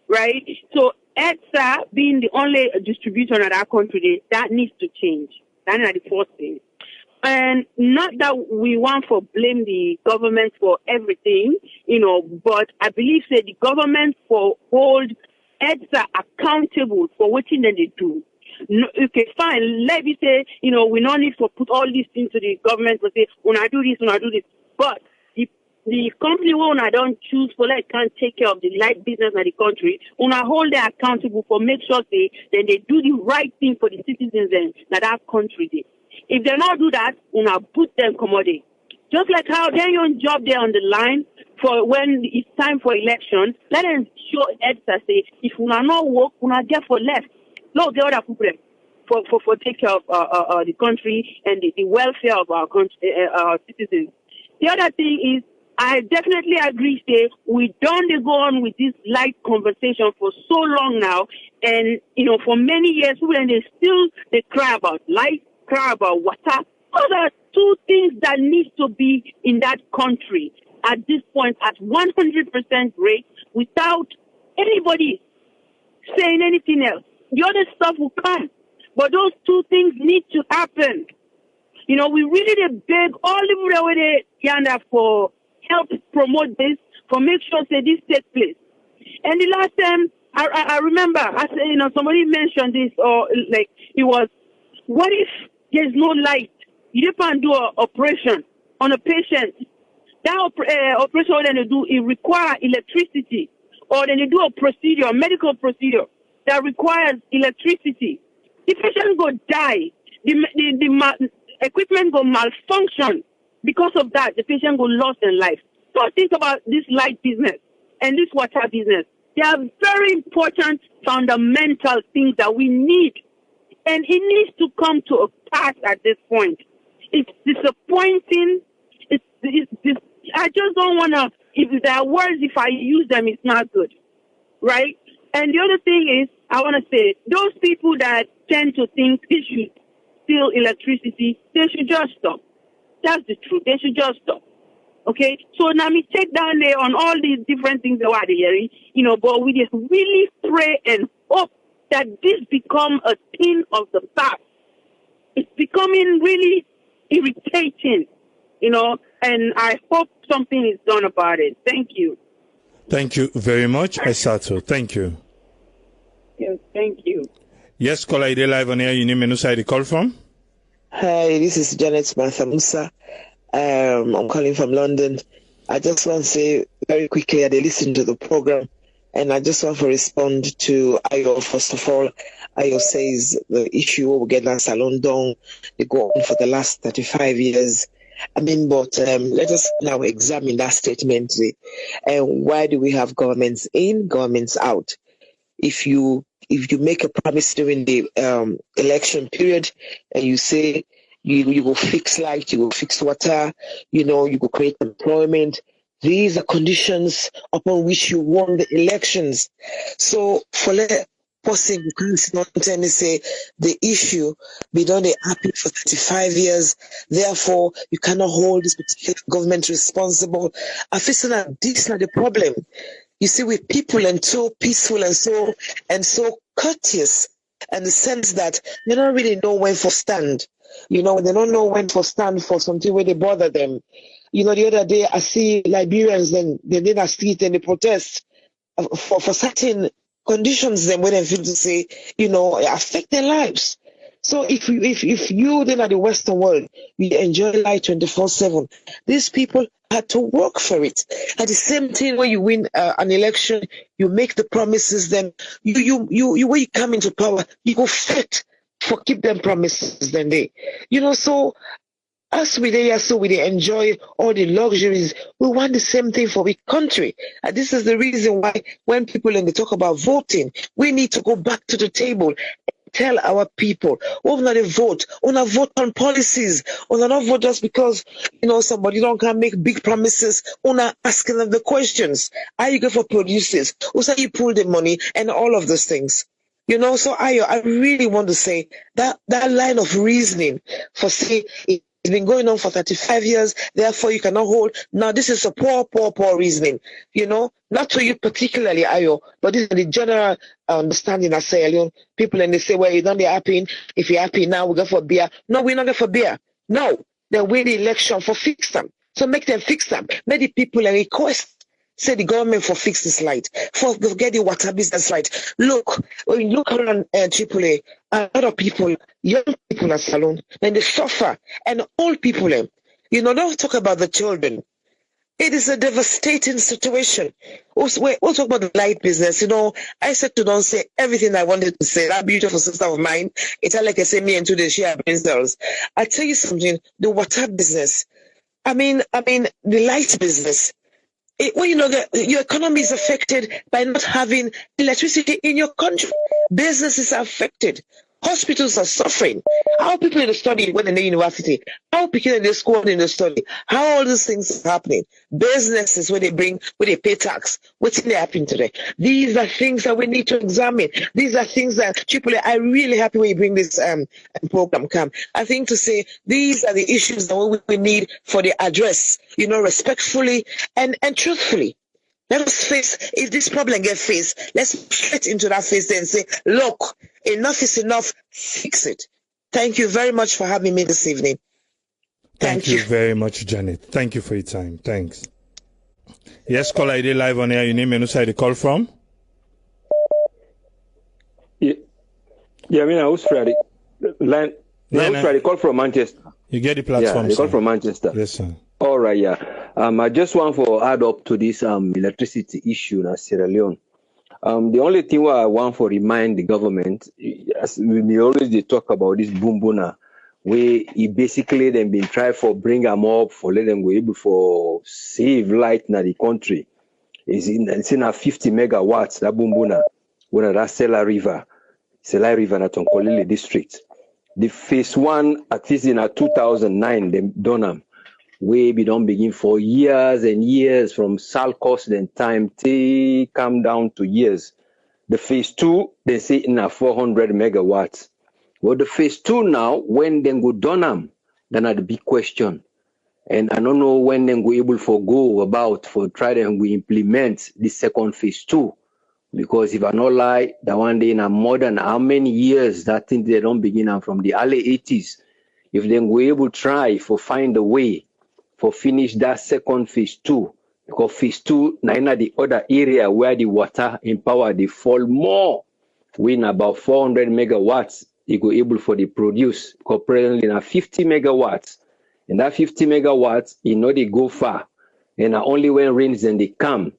right? So EDSA being the only distributor in that country, that needs to change. That's not the first thing. And not that we want to blame the government for everything, but I believe that the government for hold EDSA accountable for what they do. No, okay, fine. Let me say, we don't need to put all these things to the government to say, when I do this, but the company when I don't choose for like can't take care of the light business in the country, when I hold them accountable for make sure they do the right thing for the citizens in that country. If they not do that, when I put them commodity. Just like how they your job there on the line for when it's time for election, let them show EDSA say if we are not work, we are there for left. No, the other problem for take care of the country and the welfare of our country, our citizens. The other thing is, I definitely agree. Say we don't go on with this light conversation for so long now, and for many years, they cry about light, cry about water. Those are two things that need to be in that country at this point at 100% rate without anybody saying anything else. The other stuff will come, but those two things need to happen. We really beg all the way yonder for help promote this, for make sure that this takes place. And the last time, I remember, somebody mentioned this, or like it was, what if there's no light? You can't do an operation on a patient. That operation, what they do, it requires electricity, or then they do a procedure, a medical procedure that requires electricity. The patient will die. The equipment will malfunction. Because of that, the patient will lose their life. So think about this light business and this water business. They are very important fundamental things that we need. And it needs to come to a pass at this point. It's disappointing. I just don't want to, if there are words, if I use them, it's not good. Right? And the other thing is, I want to say, those people that tend to think they should steal electricity, they should just stop. That's the truth. They should just stop. Okay? So now me take down there on all these different things that we're hearing, but we just really pray and hope that this become a thing of the past. It's becoming really irritating, and I hope something is done about it. Thank you. Thank you very much, Esato. Thank you. Yes, thank you. Yes, caller, you live on air. You name and who side you call from? Hi, this is Janet Martha Musa. I'm calling from London. I just want to say very quickly, I listened to the program, and I just want to respond to Ayo. First of all, Ayo says the issue we get in Salon Dong, they go on for the last 35 years. But let us now examine that statement. And why do we have governments in, governments out? If you make a promise during the election period and you say you will fix light, you will fix water, you will create employment, these are conditions upon which you won the elections. So for the person who can't sit and say the issue be done happy for 35 years, therefore you cannot hold this particular government responsible. I feel that this is not the problem. You see, with people and so peaceful and so courteous, and the sense that they don't really know when to stand. They don't know when to stand for something where they bother them. The other day I see Liberians, then they did a street and they protest for certain conditions. Then when they feel to say, affect their lives. So if you then at the Western world, we enjoy life 24/7. These people had to work for it. At the same time, when you win an election, you make the promises. Then you when you come into power, you go fight for keep them promises. Then so as we enjoy all the luxuries. We want the same thing for the country. And this is the reason why when people they talk about voting, we need to go back to the table. Tell our people, we're not a vote. We're not vote on policies. We're not vote just because, somebody can make big promises. We're not asking them the questions. Are you going for producers? Who say you pull the money and all of those things? So I really want to say that line of reasoning for say it's been going on for 35 years, therefore you cannot hold. Now this is a poor reasoning, not to you particularly, Ayo, but this is the general understanding I say, people and they say, well, you don't be happy. If you're happy now, we go for beer. No, we're not going for beer. No, They win the election for fix them. So make them fix them. Make the people a request. Say the government for fix this light, for get the water business right. Look, when you look around AAA, a lot of people, young people are salon, and they suffer, and old people, don't talk about the children. It is a devastating situation. We'll talk about the light business. I said to don't say everything I wanted to say. That beautiful sister of mine, it's like I say me and today she have brain cells. I tell you something, the water business. I mean the light business. Your economy is affected by not having electricity in your country. Businesses are affected. Hospitals are suffering. How people in the study when in the university? How people in the school in the study? How all these things are happening? Businesses where they pay tax. What's in there happening today? These are things that we need to examine. These are things that AAA, I'm really happy when you bring this program come. I think to say these are the issues that we need for the address, respectfully and truthfully. Let us face, if this problem gets faced, let's straight into that face and say, look, enough is enough, fix it. Thank you very much for having me this evening. Thank you very much, Janet. Thank you for your time. Thanks. Yes, caller ID live on air. Your name and who the call from? Yeah, I was Freddy. I was Freddy, call from Manchester. You get the platform, Yeah, call from Manchester. Yes, sir. All right, yeah. I just want to add up to this electricity issue in Sierra Leone. The only thing I want to remind the government, as we always they talk about this boom where it basically then been trying for bring them up for let them go able for save light in the country. It's in a 50 megawatts that boom when that Sela River in Tonkolele district. The phase one at least in 2009 them done them. We be don't begin for years and years from sal cost then time to come down to years. The phase two, they say in a 400 megawatts. Well, the phase two now, when they go done then are the big question. And I don't know when they go able for go about for try them we implement the second phase two. Because if I not lie, that one day in a modern how many years that thing they don't begin from the early 80s. If they go able try for find a way for finish that second phase two, because phase two now in the other area where the water and power they fall more, when about 400 megawatts you go able for the produce. Because presently in 50 megawatts, and that 50 megawatts they go far, and only when rains then they come,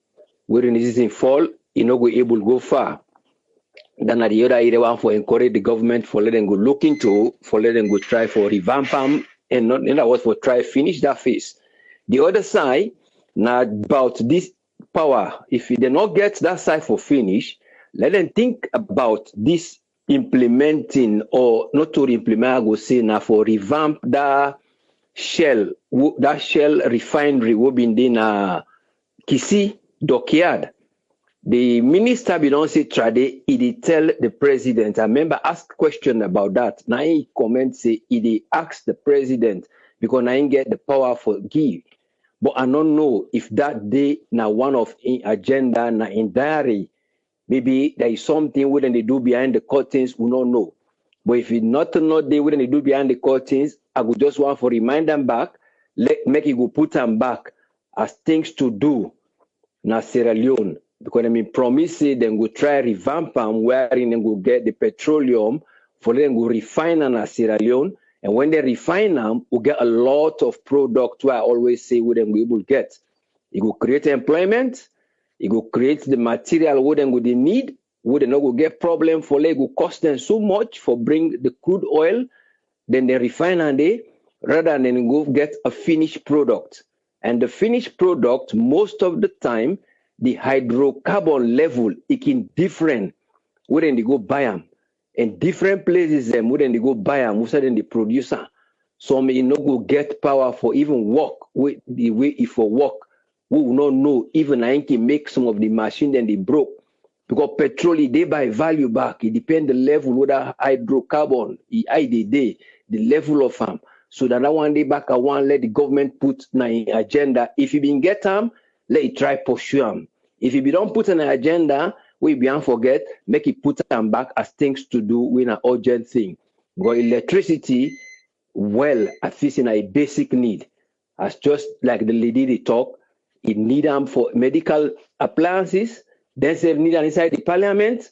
when it is in fall, go able to go far. Then at the other area one for encourage the government for let them go look into, for let them go try for revamp them. And not that was for try finish that phase. The other side, now about this power, if they not get that side for finish, let them think about this implementing or not to implement, I go say now for revamp that shell refinery will be in Kisi dockyard. The minister be don't say trade, he tell the president. I remember ask question about that. Now he comment say he ask the president because I ain't get the power for give. But I don't know if that day now one of in agenda na in diary. Maybe there is something wouldn't they do behind the curtains, we don't know. But if it not they wouldn't they do behind the curtains, I would just want to remind them back, make it go put them back as things to do na Sierra Leone. Because promise them go try revamp them wherein them go get the petroleum for them go refine them in Sierra Leone. And when they refine them, we get a lot of product where I always say we them go able to get. It will create employment, it will create the material we them go they need, we they not go get problem for it go cost them so much for bring the crude oil, then they refine and they rather than go get a finished product. And the finished product most of the time the hydrocarbon level it can different when they go buy them. In different places them when they go buy them, most of them the producer. Some may not go get power for even work with the way if for work. We will not know even I can make some of the machine then they broke. Because petrol they buy value back. It depends the level whether hydrocarbon, the level of them. So that one day back I want let the government put an agenda. If you been get them, let it try pursue them. If you don't put an agenda, we beyond forget, make it put them back as things to do with an urgent thing. Because electricity, well, at least in a basic need. As just like the lady they talk, it need them for medical appliances, then they need them inside the parliament,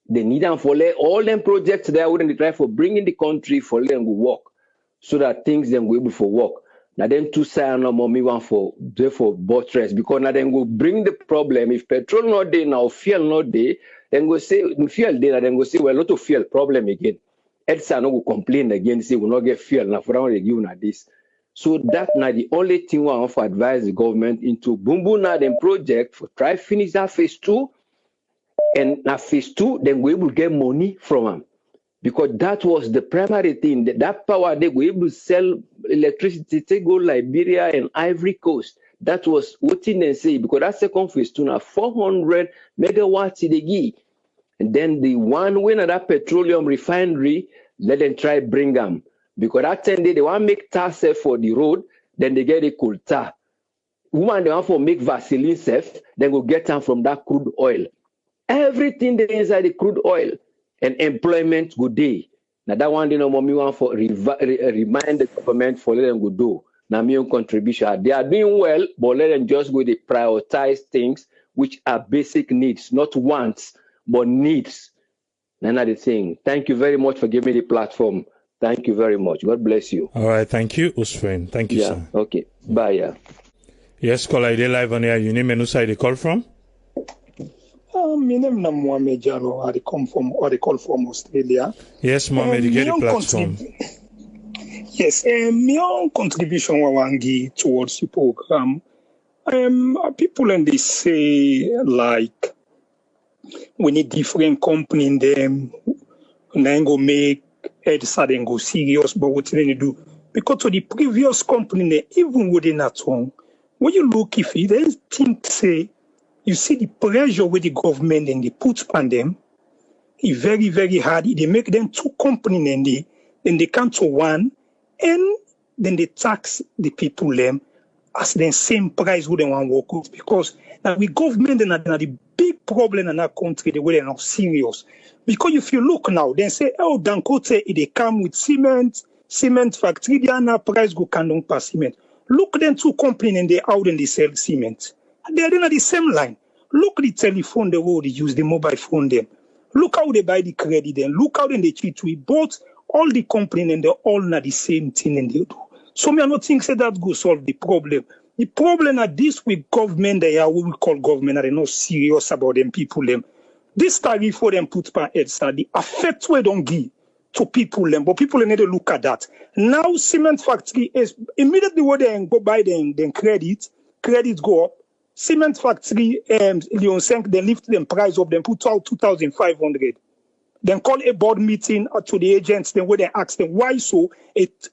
they need them for all them projects there wouldn't they try for bringing the country for them go work, so that things then go able for work. Now then two side no more me one for therefore buttress, because now then go bring the problem. If petrol not there now, fuel not there, then go say fuel there, then go say well, not to fuel problem again. EDSA no go complain again, say we not get fuel now for they give na this. So that now the only thing we want to advise the government into boom na them project for try finish that phase 2, and now phase 2 then we will get money from them. Because that was the primary thing. That power they were able to sell electricity to go Liberia and Ivory Coast. That was what they say. Because that second phase 2 now 400 megawatts they give. And then the one when that petroleum refinery, let them try bring them. Because that 10 day they want to make tar safe for the road, then they get a coal tar. Woman they want to make Vaseline safe, then go get them from that crude oil. Everything they inside the crude oil. And employment good day. Now that one, no more me want for remind the government for let them go do. Now me own contribution. They are doing well, but let them just go to prioritize things which are basic needs, not wants, but needs. Another thing. Thank you very much for giving me the platform. Thank you very much. God bless you. All right, thank you, Usfren. Thank you, sir. Okay. Bye. Yeah. Yes, caller, I live on here. You name and who side they call from? My name is Mohamed Jalo. I call from Australia. Yes, Mohamed, you get the platform. Yes, my own contribution Wawangi towards the program. People and they say like we need different company in them. Then go make EDSA then go serious, but what they do because to the previous company, even within that one, when you look if you then think say. You see the pressure with the government and they put on them, it's very, very hard. They make them two companies then they come to one, and then they tax the people them as the same price who they want to work with. Because now the government and the big problem in our country, the way they're not serious. Because if you look now, they say, oh, Dangote, they come with cement factory, the price go down per cement. Look then two companies and they out and they sell cement. They are in the same line. Look the telephone the way they use, the mobile phone them. Look how they buy the credit then. Look how they treat we both all the company and they all not the same thing and they do. So me I not think say that go solve the problem. The problem are this with government they are what we call government are they not serious about them people them. This tariff for them put per EDSA, the effect we don't give to people them, but people need to look at that. Now cement factory is immediately when they go buy them credit go up. Cement factory, Leone, they lift them price up, then put out 2,500. Then call a board meeting to the agents, then where they ask them why so.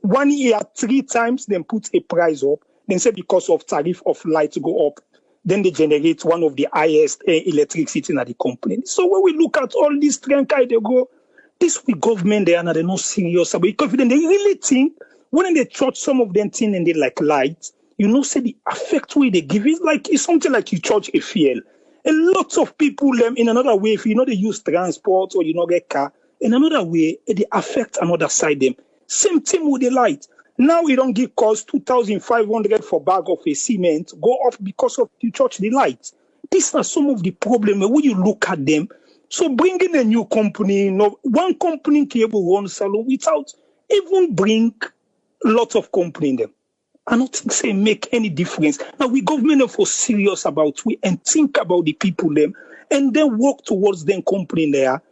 1 year, 3 times, then put a price up. Then say because of tariff of light go up. Then they generate one of the highest electricity in the company. So when we look at all these trend they go, this we government they are not serious about because then they really think when they charge some of them thing and they like light. You know, say the effect way they give it like it's something like you charge a fuel. A lot of people in another way, if you know they use transport or you know get car, in another way, they affect another side them. Same thing with the light. Now we don't give cost 2,500 for bag of a cement, go off because of you charge the light. These are some of the problems when you look at them. So bringing a new company, one company can able run salon without even bring lots of company in them. I don't think say make any difference. Now we government for serious about we and think about the people them and then work towards them company there.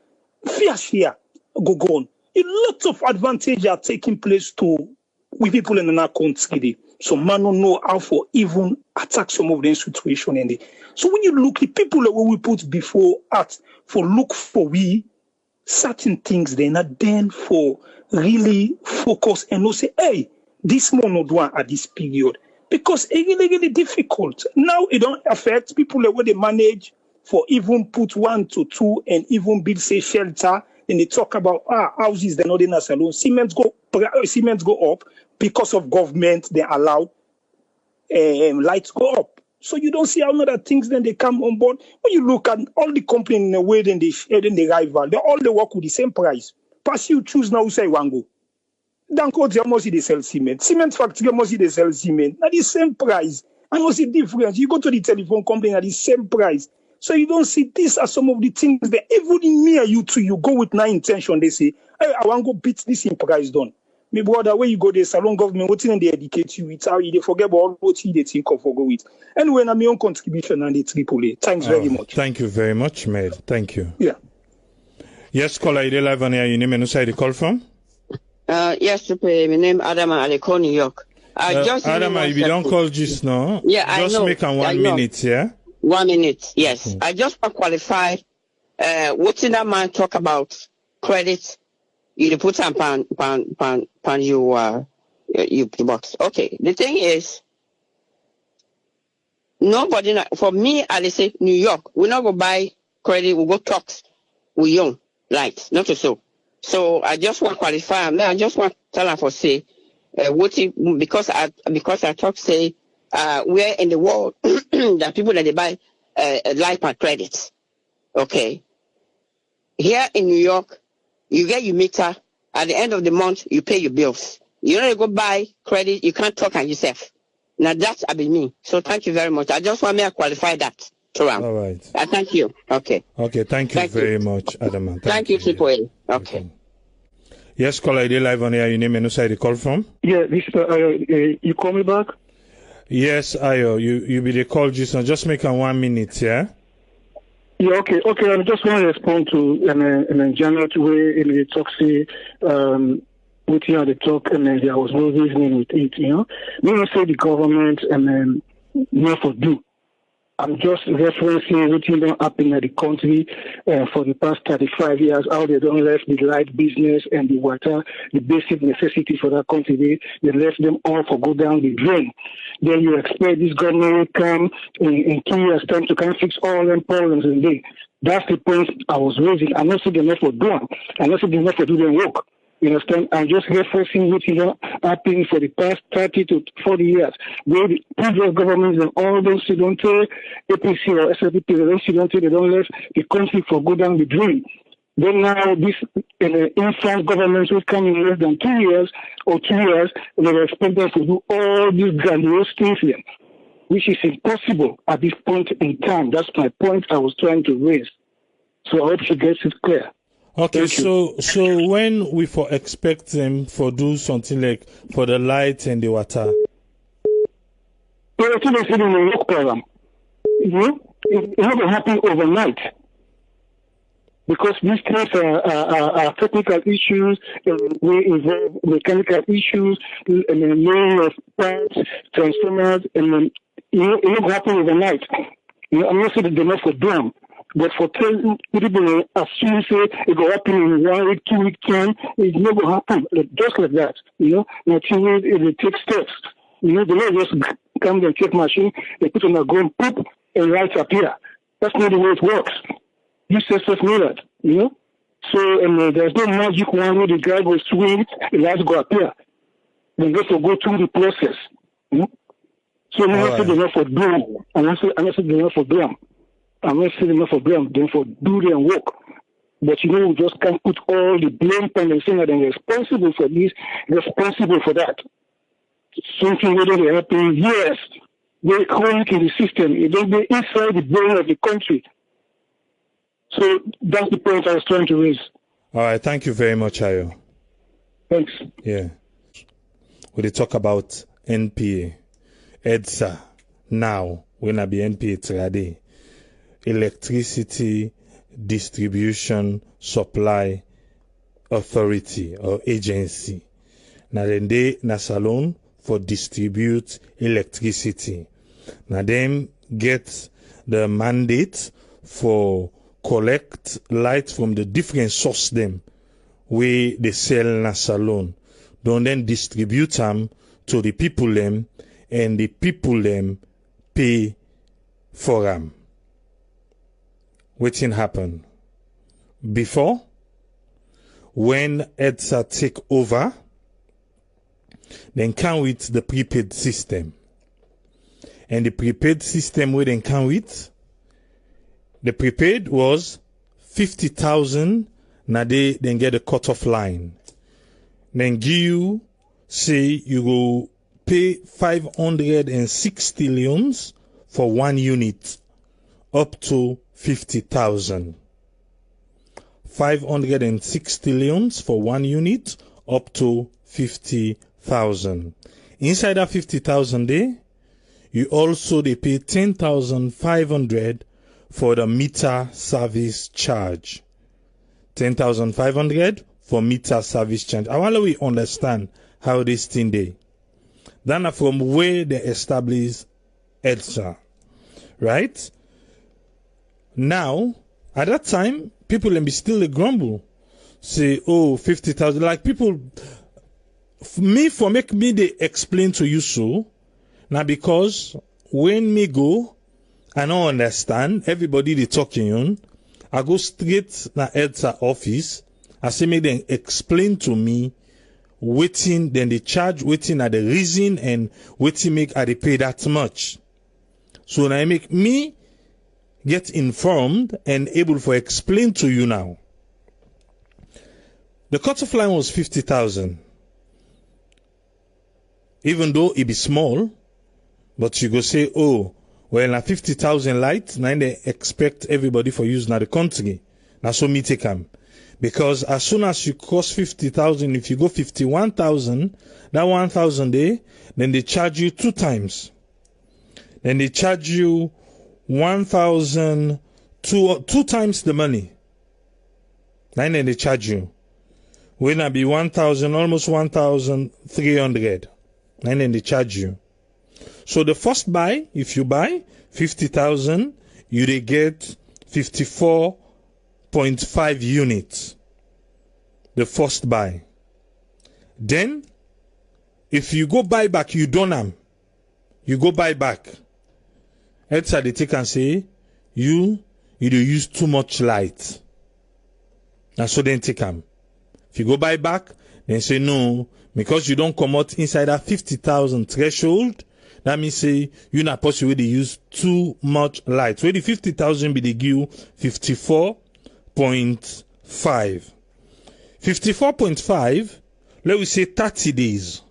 Fair go on. A lot of advantage are taking place to with people in our country. So man don't know how for even attack some of them situation in there. So when you look at people that we put before at for look for we certain things they're not then for really focus and not say, hey, this more not one at this period because it's really difficult. Now it don't affect people the way they manage for even put 1 to 2 and even build say shelter. And they talk about houses they're not in a salon. Cement go up because of government. They allow lights go up. So you don't see how other things then they come on board. When you look at all the companies in the way then they rival, they all they work with the same price. Pass you choose now say one go. Danko, you must see they sell cement. Cement factory must see they sell cement. At the same price. And what's the difference? You go to the telephone company at the same price. So you don't see these are some of the things that even in me and you too, you go with no intention. They say, hey, I want to go beat this in price down. My brother, when you go there, salon government, what thing they educate you, it's how they forget about what they think of or go with. Anyway, I'm my own contribution and the AAA. Thanks very much. Thank you very much, Med. Thank you. Yeah. Yes, caller, you live on here. Your name and who the call from? Yes, my name Adam Aliko, New York. Adam, if you don't call just now, I just know. make 1 minute, yeah? 1 minute, yes. I just want to qualify what did that man talk about credit. You put on pan you box. Okay. The thing is, nobody for me, I say New York, we not go buy credit, we go talks, we young, right? Not so. So I just want to qualify. I just want to tell her for say because I talk say where in the world that people that they buy life and credit. Okay. Here in New York, you get your meter. At the end of the month, you pay your bills. You know, you go buy credit, you can't talk on yourself. Now that's I me. So thank you very much. I just want me to qualify that. All right. Thank you. Okay. Okay. Thank you very much, Adam. Thank you, Triple A. Okay. Yes, caller, you live on here. Your name and who the call from? Yeah, this you call me back? Yes, Ayo. You be the call just now. Just make 1 minute, yeah? Yeah, okay. I just want to respond to an general way in the talk say with you the talk and then there was no reasoning with it, you know. We don't say the government and then not for do. I'm just referencing what don't happen in the country for the past 35 years, how they don't left the light business and the water, the basic necessities for that country. They left them all for go down the drain. Then you expect this government will come in 2 years' time to kind of fix all them problems in there. That's the point I was raising. I'm not saying they're not for doing. I'm not saying they're not for doing work. You understand? I'm just referencing what is happening for the past 30 to 40 years, where the previous governments and all those who don't take APC or SLPP, they don't let the country for go down the drain. Then now this infant governments will come in less than 2 years or 2 years, and they expect them to do all these grandiose things here, which is impossible at this point in time. That's my point I was trying to raise. So I hope she gets it clear. Okay, so when we for expect them for do something like for the light and the water? Well, I think it's in the work program. You know, it doesn't happen overnight. Because these things are technical issues, we involve mechanical issues, and the laying of pipes, transformers, and it won't happen overnight. You know, I'm not saying that they're not for them. But for telling people, assume say it will happen in 1 week, 2 week time, it never happen. Just like that, you know. Until they take steps, you know. They don't just come and take machine, they put on a ground, poop, and lights appear. That's not the way it works. You just know that, you know. So there's no magic one where the guy will swing, the lights go appear. They have to go through the process, you know. So I'm not saying they're not for them. I'm not saying they're not for them. I'm not saying enough for them, then for do their work. But you know, we just can't put all the blame on them saying that they're responsible for this, responsible for that. Something whether they happen, yes, they're chronic in the system. They're inside the brain of the country. So that's the point I was trying to raise. All right, thank you very much, Ayo. Thanks. Yeah. We talk about NPA, EDSA, now, when I be NPA today. Electricity Distribution Supply Authority or Agency. Now then they na salon for distribute electricity. Now them get the mandate for collect light from the different source them where they sell na salon. Don't then distribute them to the people them and the people them pay for them. What's happen? Before, when EDSA take over, then come with the prepaid system. And the prepaid system where they come with, the prepaid was 50,000, now they then get a cutoff line. then give you, say, you go pay 560 leones for 1 unit up to 50,000. 560 leones for 1 unit up to 50,000. Inside that 50,000 there, you also they pay 10,500 for the meter service charge. 10,500 for meter service charge. I want we understand how this thing dey. Then from where they establish EDSA, right? Now, at that time, people can be still a grumble. Say, oh, 50,000. Like people, for make me they explain to you so. Now because when me go, I don't understand. Everybody they talking on. I go straight na EDSA office. I say make them explain to me waiting, then they charge waiting at the reason and waiting make I they pay that much. So now make me get informed and able to explain to you now. The cutoff line was 50,000. Even though it be small, but you go say, oh, well, na 50,000 light, now they expect everybody for use na the country. Now so me take them. Because as soon as you cross 50,000, if you go 51,000, that 1,000 there, then they charge you 2 times. Then they charge you 1,000, 2 times the money. Then they charge you. When I be 1,000, almost 1,300. Then they charge you. So the first buy, if you buy 50,000, you they get 54.5 units. The first buy. Then, if you go buy back, you don't have. You go buy back. EDSA they take and say, you do use too much light. And so then take them. If you go buy back, then say no, because you don't come out inside that 50,000 threshold, that means say you not possible to use too much light. So the 50,000 be the give 54.5. 54.5, let we say 30 days.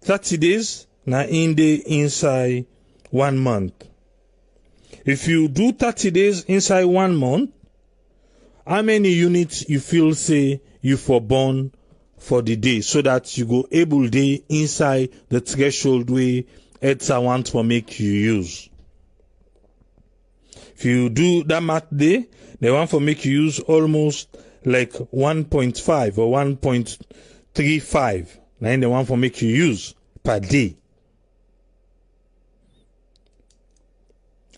30 days now in the inside 1 month. If you do 30 days inside 1 month, how many units you feel say you for born for the day so that you go able day inside the threshold way EDSA want to make you use? If you do that math day, they want to make you use almost like 1.5 or 1.35. Then they want to make you use per day.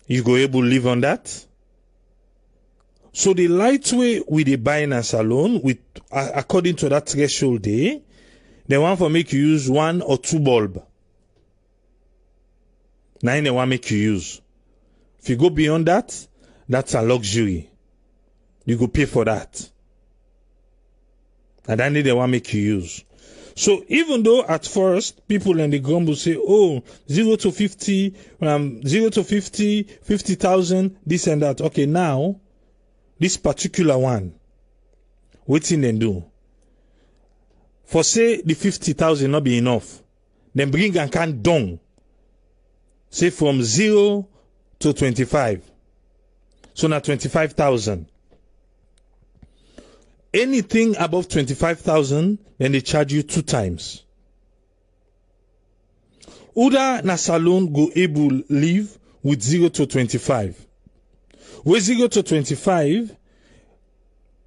You go able to live on that? So the light way with the buying a salon with according to that threshold day, they want to make you use 1 or 2 bulb. Now they want to make you use. If you go beyond that, that's a luxury. You go pay for that. And then they want to make you use. So even though at first people in the grumble say, oh, 0 to 50, 0 to 50, 50,000, this and that. Okay, now, this particular one, what thing they do? For say the 50,000 not be enough, then bring and count down. Say from 0 to 25. So now 25,000. Anything above 25,000, then they charge you 2 times. Uda na salon go able live with 0 to 25. With 0 to 25,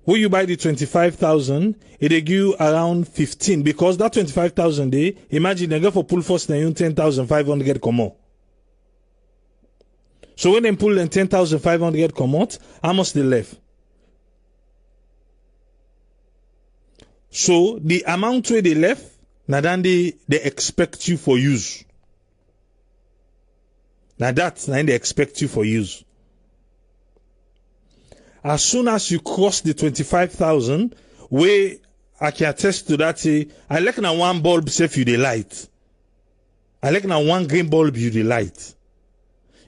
when you buy the 25,000, it they give you around 15 because that 25,000 day, imagine they go for pull first and you 10,500 come out. So when they pull them 10,500 come out, how much they left? So the amount where they left, now then they expect you for use. Now that's now they expect you for use. As soon as you cross the 25,000, where I can attest to that, say, I like now 1 bulb safe you the light. I like now 1 green bulb you the light.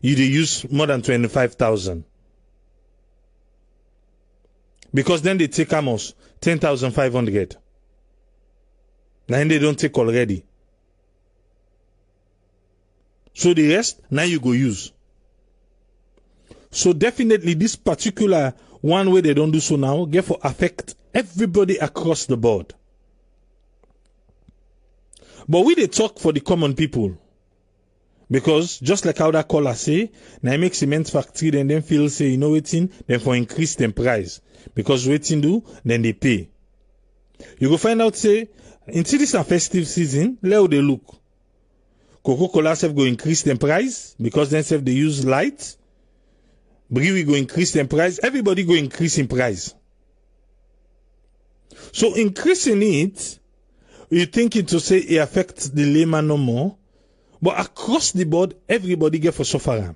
You they use more than 25,000. Because then they take almost 10,500. Now they don't take already. So the rest, now you go use. So definitely this particular one way they don't do so now, therefore affect everybody across the board. But we they talk for the common people. Because just like how that caller say, now I make cement factory, then feel say, you know waiting, then for increase them price. Because waiting do, then they pay. You go find out say, until this a festive season, let how they look. Coca-Cola self go increase them price because then self they use light. Brewery go increase them price. Everybody go increase in price. So increasing it, you thinking to say it affects the layman no more, but across the board, everybody get for suffer.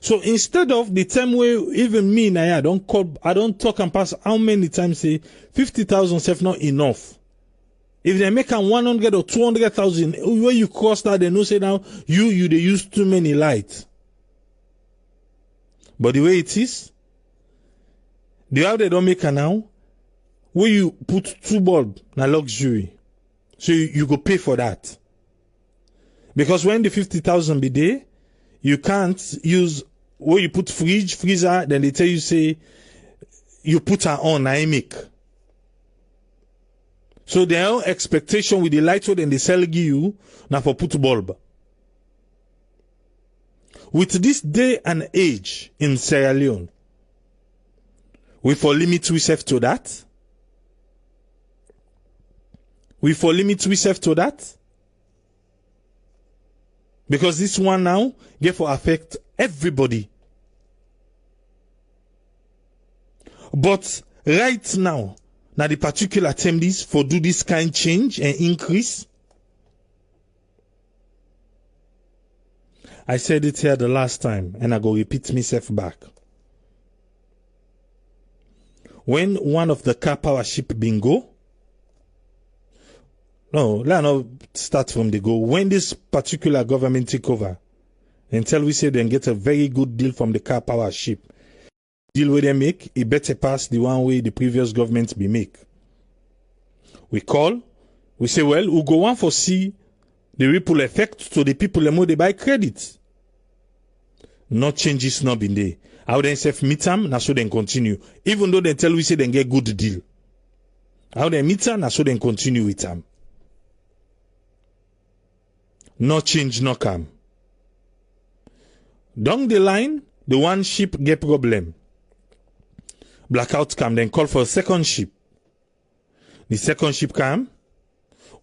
So instead of the time where even me now I don't talk and pass how many times say 50,000 self not enough. If they make a 100 or 200,000, where you cross that, they know say now you they use too many lights. But the way it is, the how they don't make a now, where you put 2 bulbs na luxury, so you go pay for that. Because when the 50,000 be there, you can't use where you put fridge, freezer, then they tell you say you put her on, I make. So their expectation with the light so then they sell you now for put bulb. With this day and age in Sierra Leone, we for limit ourselves to that. We for limit ourselves to that. Because this one now get for affect everybody. But right now the particular term this for do this kind change and increase. I said it here the last time and I go repeat myself back. When one of the car power ship bingo, no, let not start from the go. When this particular government take over, until we say they get a very good deal from the car power ship, deal where they make, it better pass the one way the previous government be make. We call, we say, well, we'll go on for see the ripple effect to the people the more they buy credit. No changes not been there. How they self meet them, now so they continue. Even though they tell we say they get good deal. How they meet them, now so they continue with them. No change, no come. Down the line, the one ship get problem. Blackout come, then call for a second ship. The second ship come.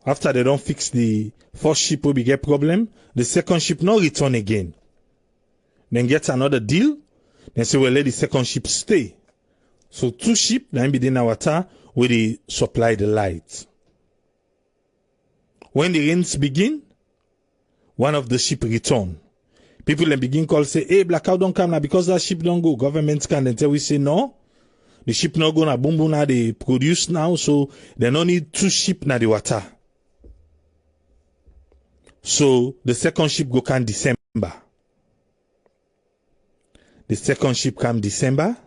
After they don't fix the first ship will be get problem, the second ship no return again. Then get another deal. Then say, well, let the second ship stay. So 2 ships, then be in our water, where they supply the light. When the rains begin, one of the ship return. People then begin call say, hey, blackout don't come now because that ship don't go. Government can then tell we say no. The ship not go na boom boom now they produce now, so they don't need 2 ships na the water. So the second ship go come December. The second ship come December.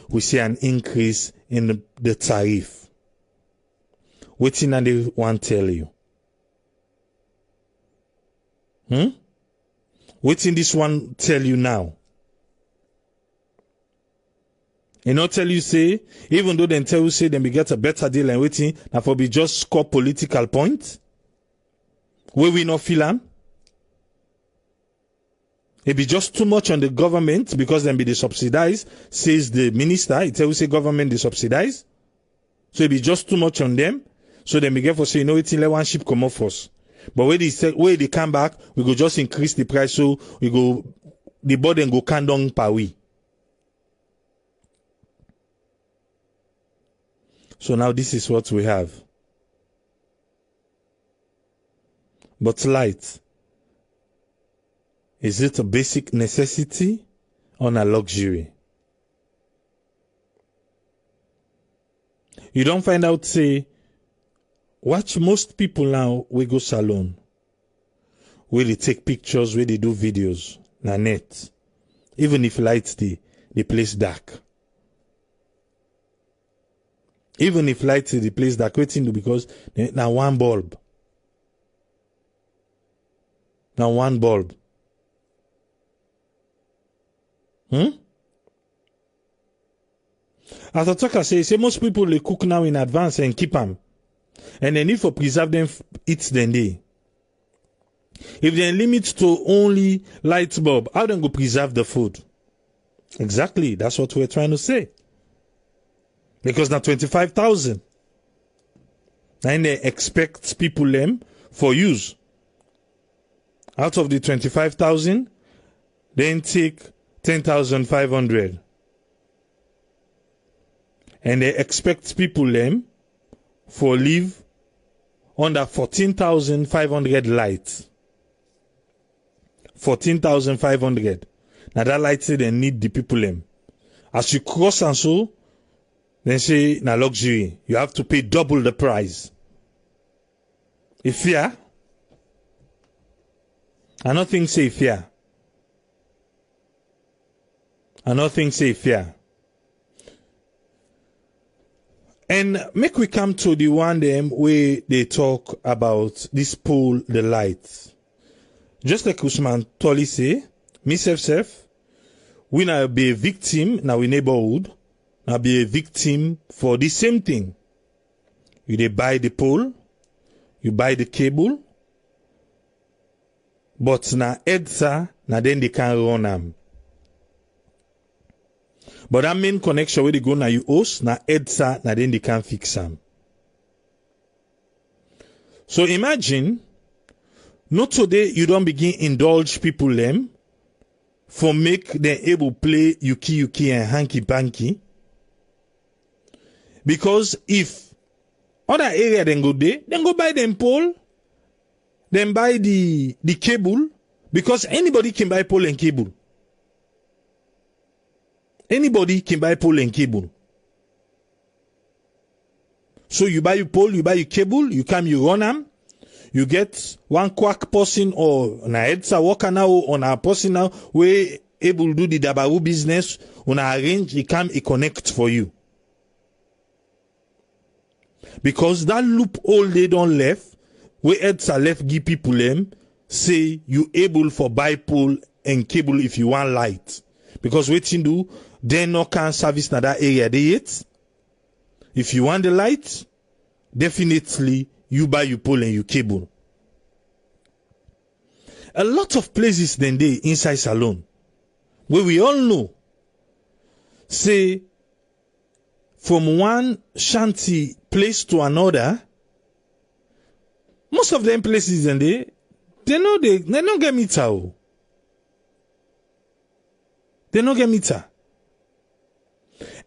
We see an increase in the tariff. Waiting and they want tell you. Waiting this one tell you now. You know, tell you say, even though they tell you say they may get a better deal and waiting, now for be just score political points. Where we not feel them. It be just too much on the government because then be they subsidize, says the minister. It tell you say government they subsidize. So it be just too much on them. So then we get for say, you know, it's let one ship come off us. But when they come back, we go just increase the price. So we go, the burden go can down per week. So now this is what we have. But light, is it a basic necessity or a luxury? You don't find out, say, watch most people now, we go salon, where they take pictures, where they do videos, na net. Even if lights the place dark. Even if light is replaced, that waiting do because now one bulb. Now one bulb. As a talker say most people they cook now in advance and keep them. And they need for preserve them, eat them day. If they limit to only light bulb, how then go preserve the food? Exactly, that's what we're trying to say. Because now 25,000. And they expect people them for use. Out of the 25,000, then take 10,500. And they expect people them for live under 14,500 lights. 14,500. Now that light say they need the people them. As you cross and so, then say na luxury. You have to pay double the price. If fear, I don't think say fear. I don't think say fear. And make we come to the one them where they talk about this pole, the lights. Just like Usman Tolly say, me self, we now be a victim now in neighborhood, now be a victim for the same thing. You they buy the pole, you buy the cable, but now EDSA, now then they can't run them. But that main connection where they go now you host, now EDSA, now then they can't fix them. So imagine, not today you don't begin indulge people them for make them able play yuki and hanky panky. Because if other area then go there, then go buy them pole, then buy the cable, because anybody can buy pole and cable. Anybody can buy pole and cable. So you buy your pole, you buy your cable, you come, you run them. You get one quack person or an EDSA worker now or a person now where able to do the dabaru business on arrange, he come, he connect for you. Because that loophole they don't left, where EDSA left give people them, say you able for buy pole and cable if you want light. Because what you do, they no can service na that area they yet. If you want the light, definitely you buy your pole and your cable. A lot of places then they inside salon, where we all know, say from one shanty place to another, most of them places then they don't get meter. They don't get meter.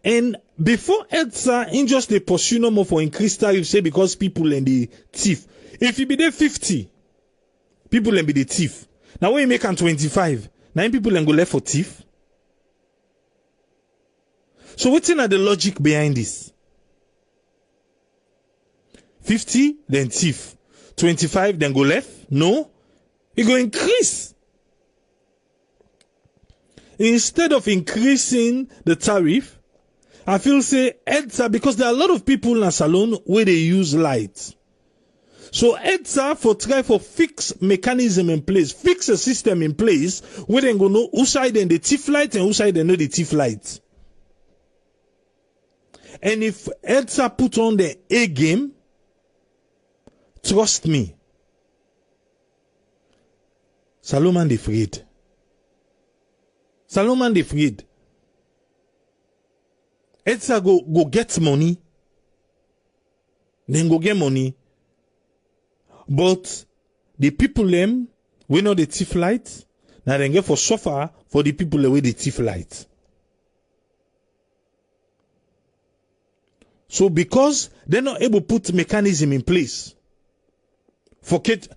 And before EDSA, in just the pursue no more for increase tariff, say because people and the thief. If you be there 50, people and be the thief. Now when you make them 25, 9 people and go left for thief. So what's in the logic behind this? 50, then thief. 25, then go left? No. It go increase. Instead of increasing the tariff, I feel say EDSA, because there are a lot of people in a salon where they use lights. So EDSA for try for fix mechanism in place, fix a system in place where they go know who side then the thief light and who side they know the thief light. And if EDSA put on the A game, trust me, Salomon they afraid. Salomon they afraid. EDSA go get money, then go get money. But the people them, we know the thief light, now they get for suffer for the people away the thief light. So because they're not able to put mechanism in place, forget,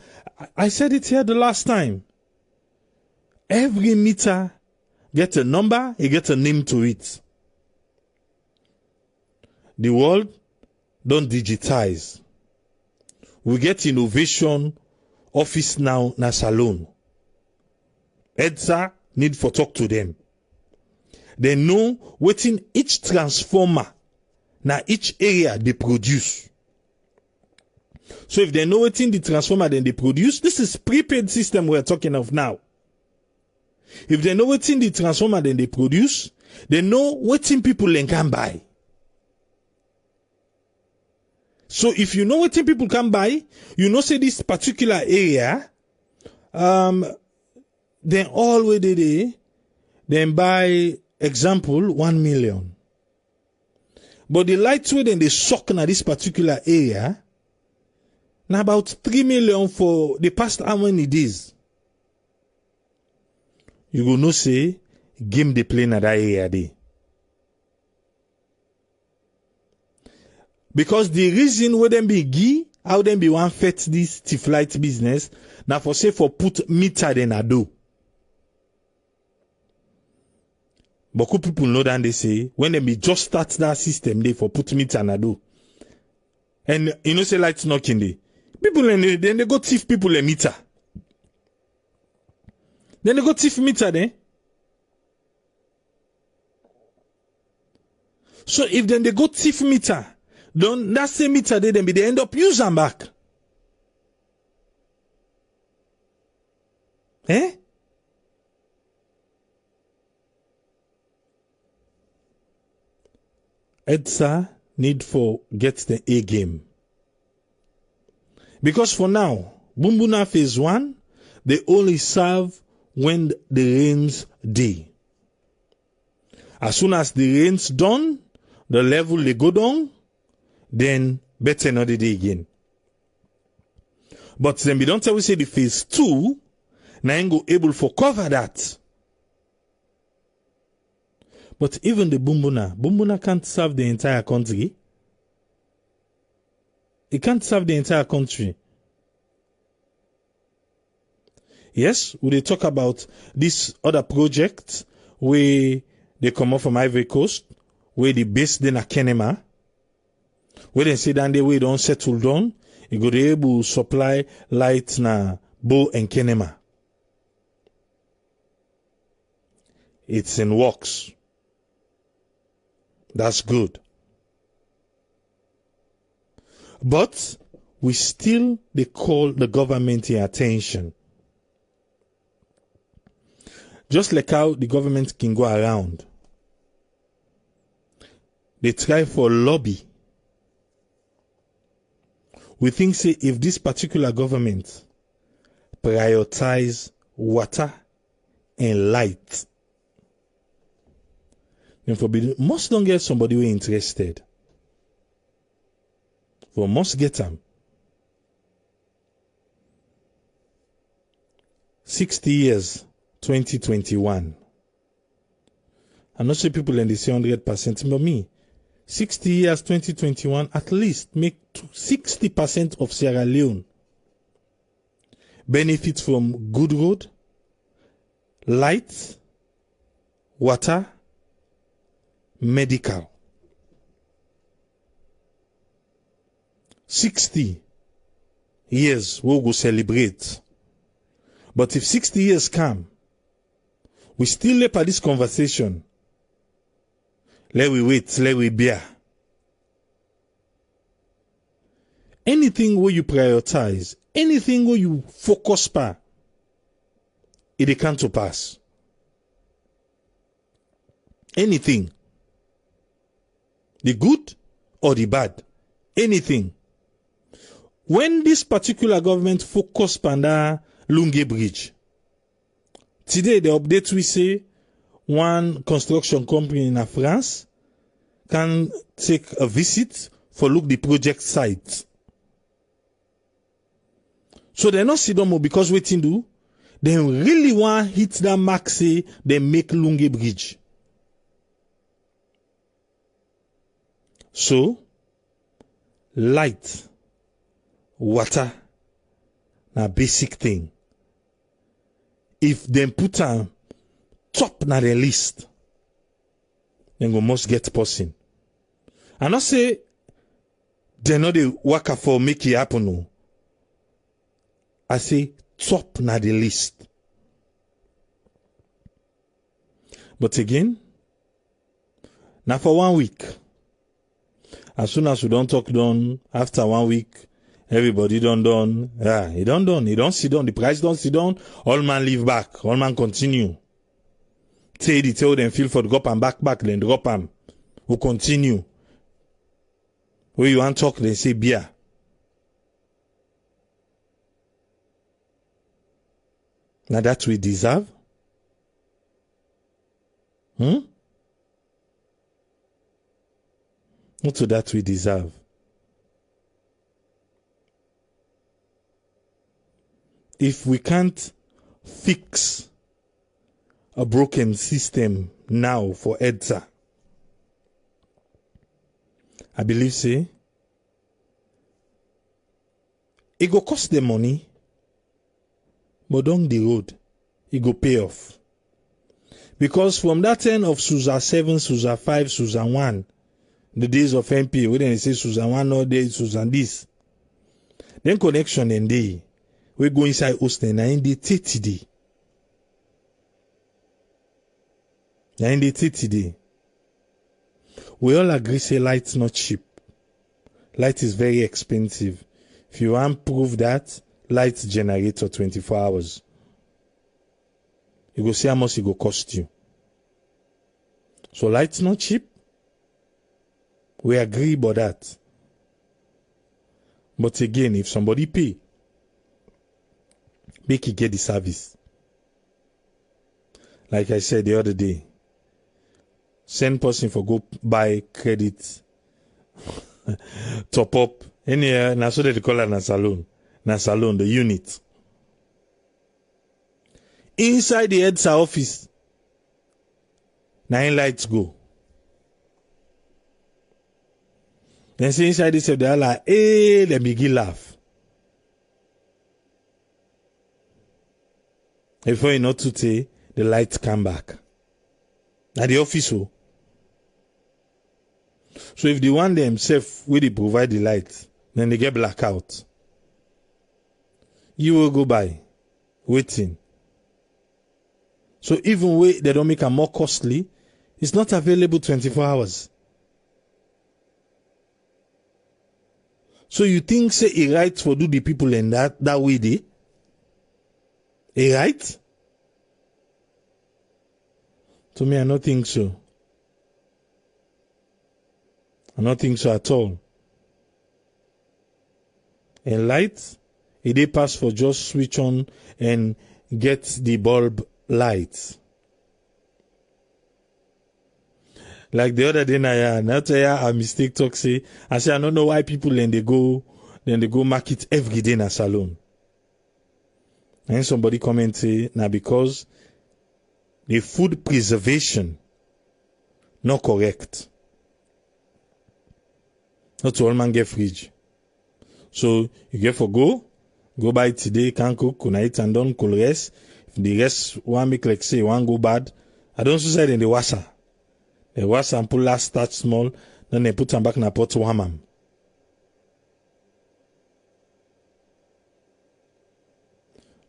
I said it here the last time. Every meter gets a number, it gets a name to it. The world don't digitize. We get innovation office now na salon. EDSA need for talk to them. They know within each transformer Now each area they produce. So if they know what's in the transformer then they produce, this is prepaid system we're talking of now. If they know what's in the transformer then they produce, they know what's in people can buy. So if you know what people can buy, you know say this particular area, then all way they then buy example 1 million. But the light way then they suck in this particular area, now about 3 million for the past how many days. You go no say game they play in that area there. Because the reason why them be give, how them be one fet this T-flight business, now for say for put meter then a do. But people know that they say when they be just start that system they for put meter and a do. And you know say lights knocking there. People then they go thief people a meter. Then they go thief meter then. So if then they go thief meter, don't that same meter they then be they end up use them back. Eh? EDSA need for get the A game. Because for now, Bumbuna phase 1, they only serve when the rains day. As soon as the rains done, the level they go down, then better another day again. But then we don't tell we say the phase 2, now ain't go able for cover that. But even the Bumbuna can't serve the entire country. It can't serve the entire country. Yes, we talk about this other project where they come up from Ivory Coast, where they base then at Kenema, where they say that the way don't settle down, you go be able to supply light na Bo and Kenema. It's in works. That's good. But we still they call the government in attention. Just like how the government can go around. They try for lobby. We think say if this particular government prioritize water and light, then for must don't get somebody who interested. For must get them. 60 years, 2021. I'm not sure people in the say 100%, but me, 60 years, 2021, at least make 60% of Sierra Leone benefit from good road, light, water, medical. 60 years we'll go celebrate. But if 60 years come, we still left at this conversation. Let we wait, let we bear. Anything where you prioritize, anything where you focus pa, it can't to pass. Anything. The good or the bad. Anything. When this particular government focus on the Lunge Bridge, today the update we say one construction company in France can take a visit for look the project site. So they're not sit down because waiting do, they really want hit that mark say they make Lunge Bridge. So, light, water, na basic thing. If them put a top na the list, then we must get person. I not say they know the worker for make it happen. No. I say top na the list. But again, now for 1 week, As soon as we don't talk done, after 1 week, everybody done. Yeah, he done. He don't sit down. The price don't sit down. All man leave back. All man continue. Tell them feel for the drop and back, then drop them. We continue. When you want talk, they say beer. Now that we deserve. Not to that we deserve. If we can't fix a broken system now for EDSA, I believe, say, it go cost them money, but down the road, it go pay off. Because from that end of Susa 7, Susa 5, Susa 1, the days of MP, when they say Susa 1 all day, Susa this, then connection and day, we go inside Austin, and in the 30 day. And in the 30 day, we all agree say light's not cheap. Light is very expensive. If you want to prove that, light generator 24 hours. You go see how much it go cost you. So light's not cheap. We agree about that. But again, if somebody pay, make it get the service. Like I said the other day, send person for go buy credit, top up. Any na so they call it na salon, the unit. Inside the EDSA office, 9 lights go. Then say inside this, they are like, hey, let me give laugh. Before you know to say, the lights come back. At the office, oh. So if they want themselves, will they provide the light, then they get blackout. You will go by, waiting. So even when they don't make it more costly, it's not available 24 hours. So you think say a right for do the people in that way they? A right? To me, I don't think so. I don't think so at all. A light, they pass for just switch on and get the bulb light. Like the other day, a mistake talk say, I say I don't know why people then they go market every day in a salon. And somebody comment say, now because the food preservation not correct. Not all man get fridge. So you get for go buy today, can't cook, kuna eat and done, cool rest. If the rest one make like say one go bad, I don't suicide in the washer. They wash and pull last start small, then they put them back in a pot warm them.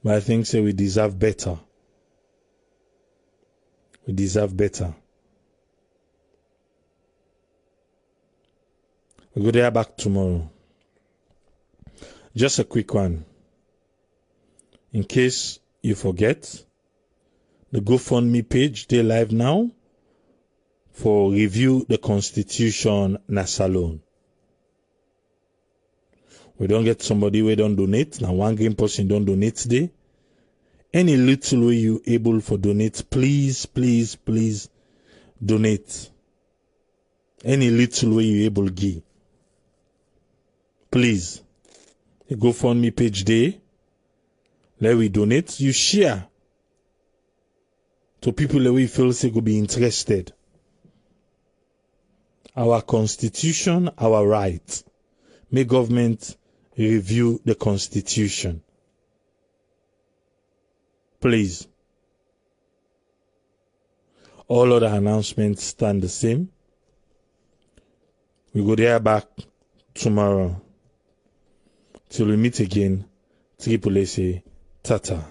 But I think say we deserve better. We deserve better. We'll go there back tomorrow. Just a quick one. In case you forget, the GoFundMe page, they live now for review the Constitution na salon. We don't get somebody we don't donate. Now one game person don't donate today. Any little way you able for donate, please donate. Any little way you able give. Please. The GoFundMe page there. Let we donate. You share to people that we feel say could be interested. Our Constitution, our right. May government review the Constitution. Please. All other announcements stand the same. We go there back tomorrow. Till we meet again, Triple SA, Tata.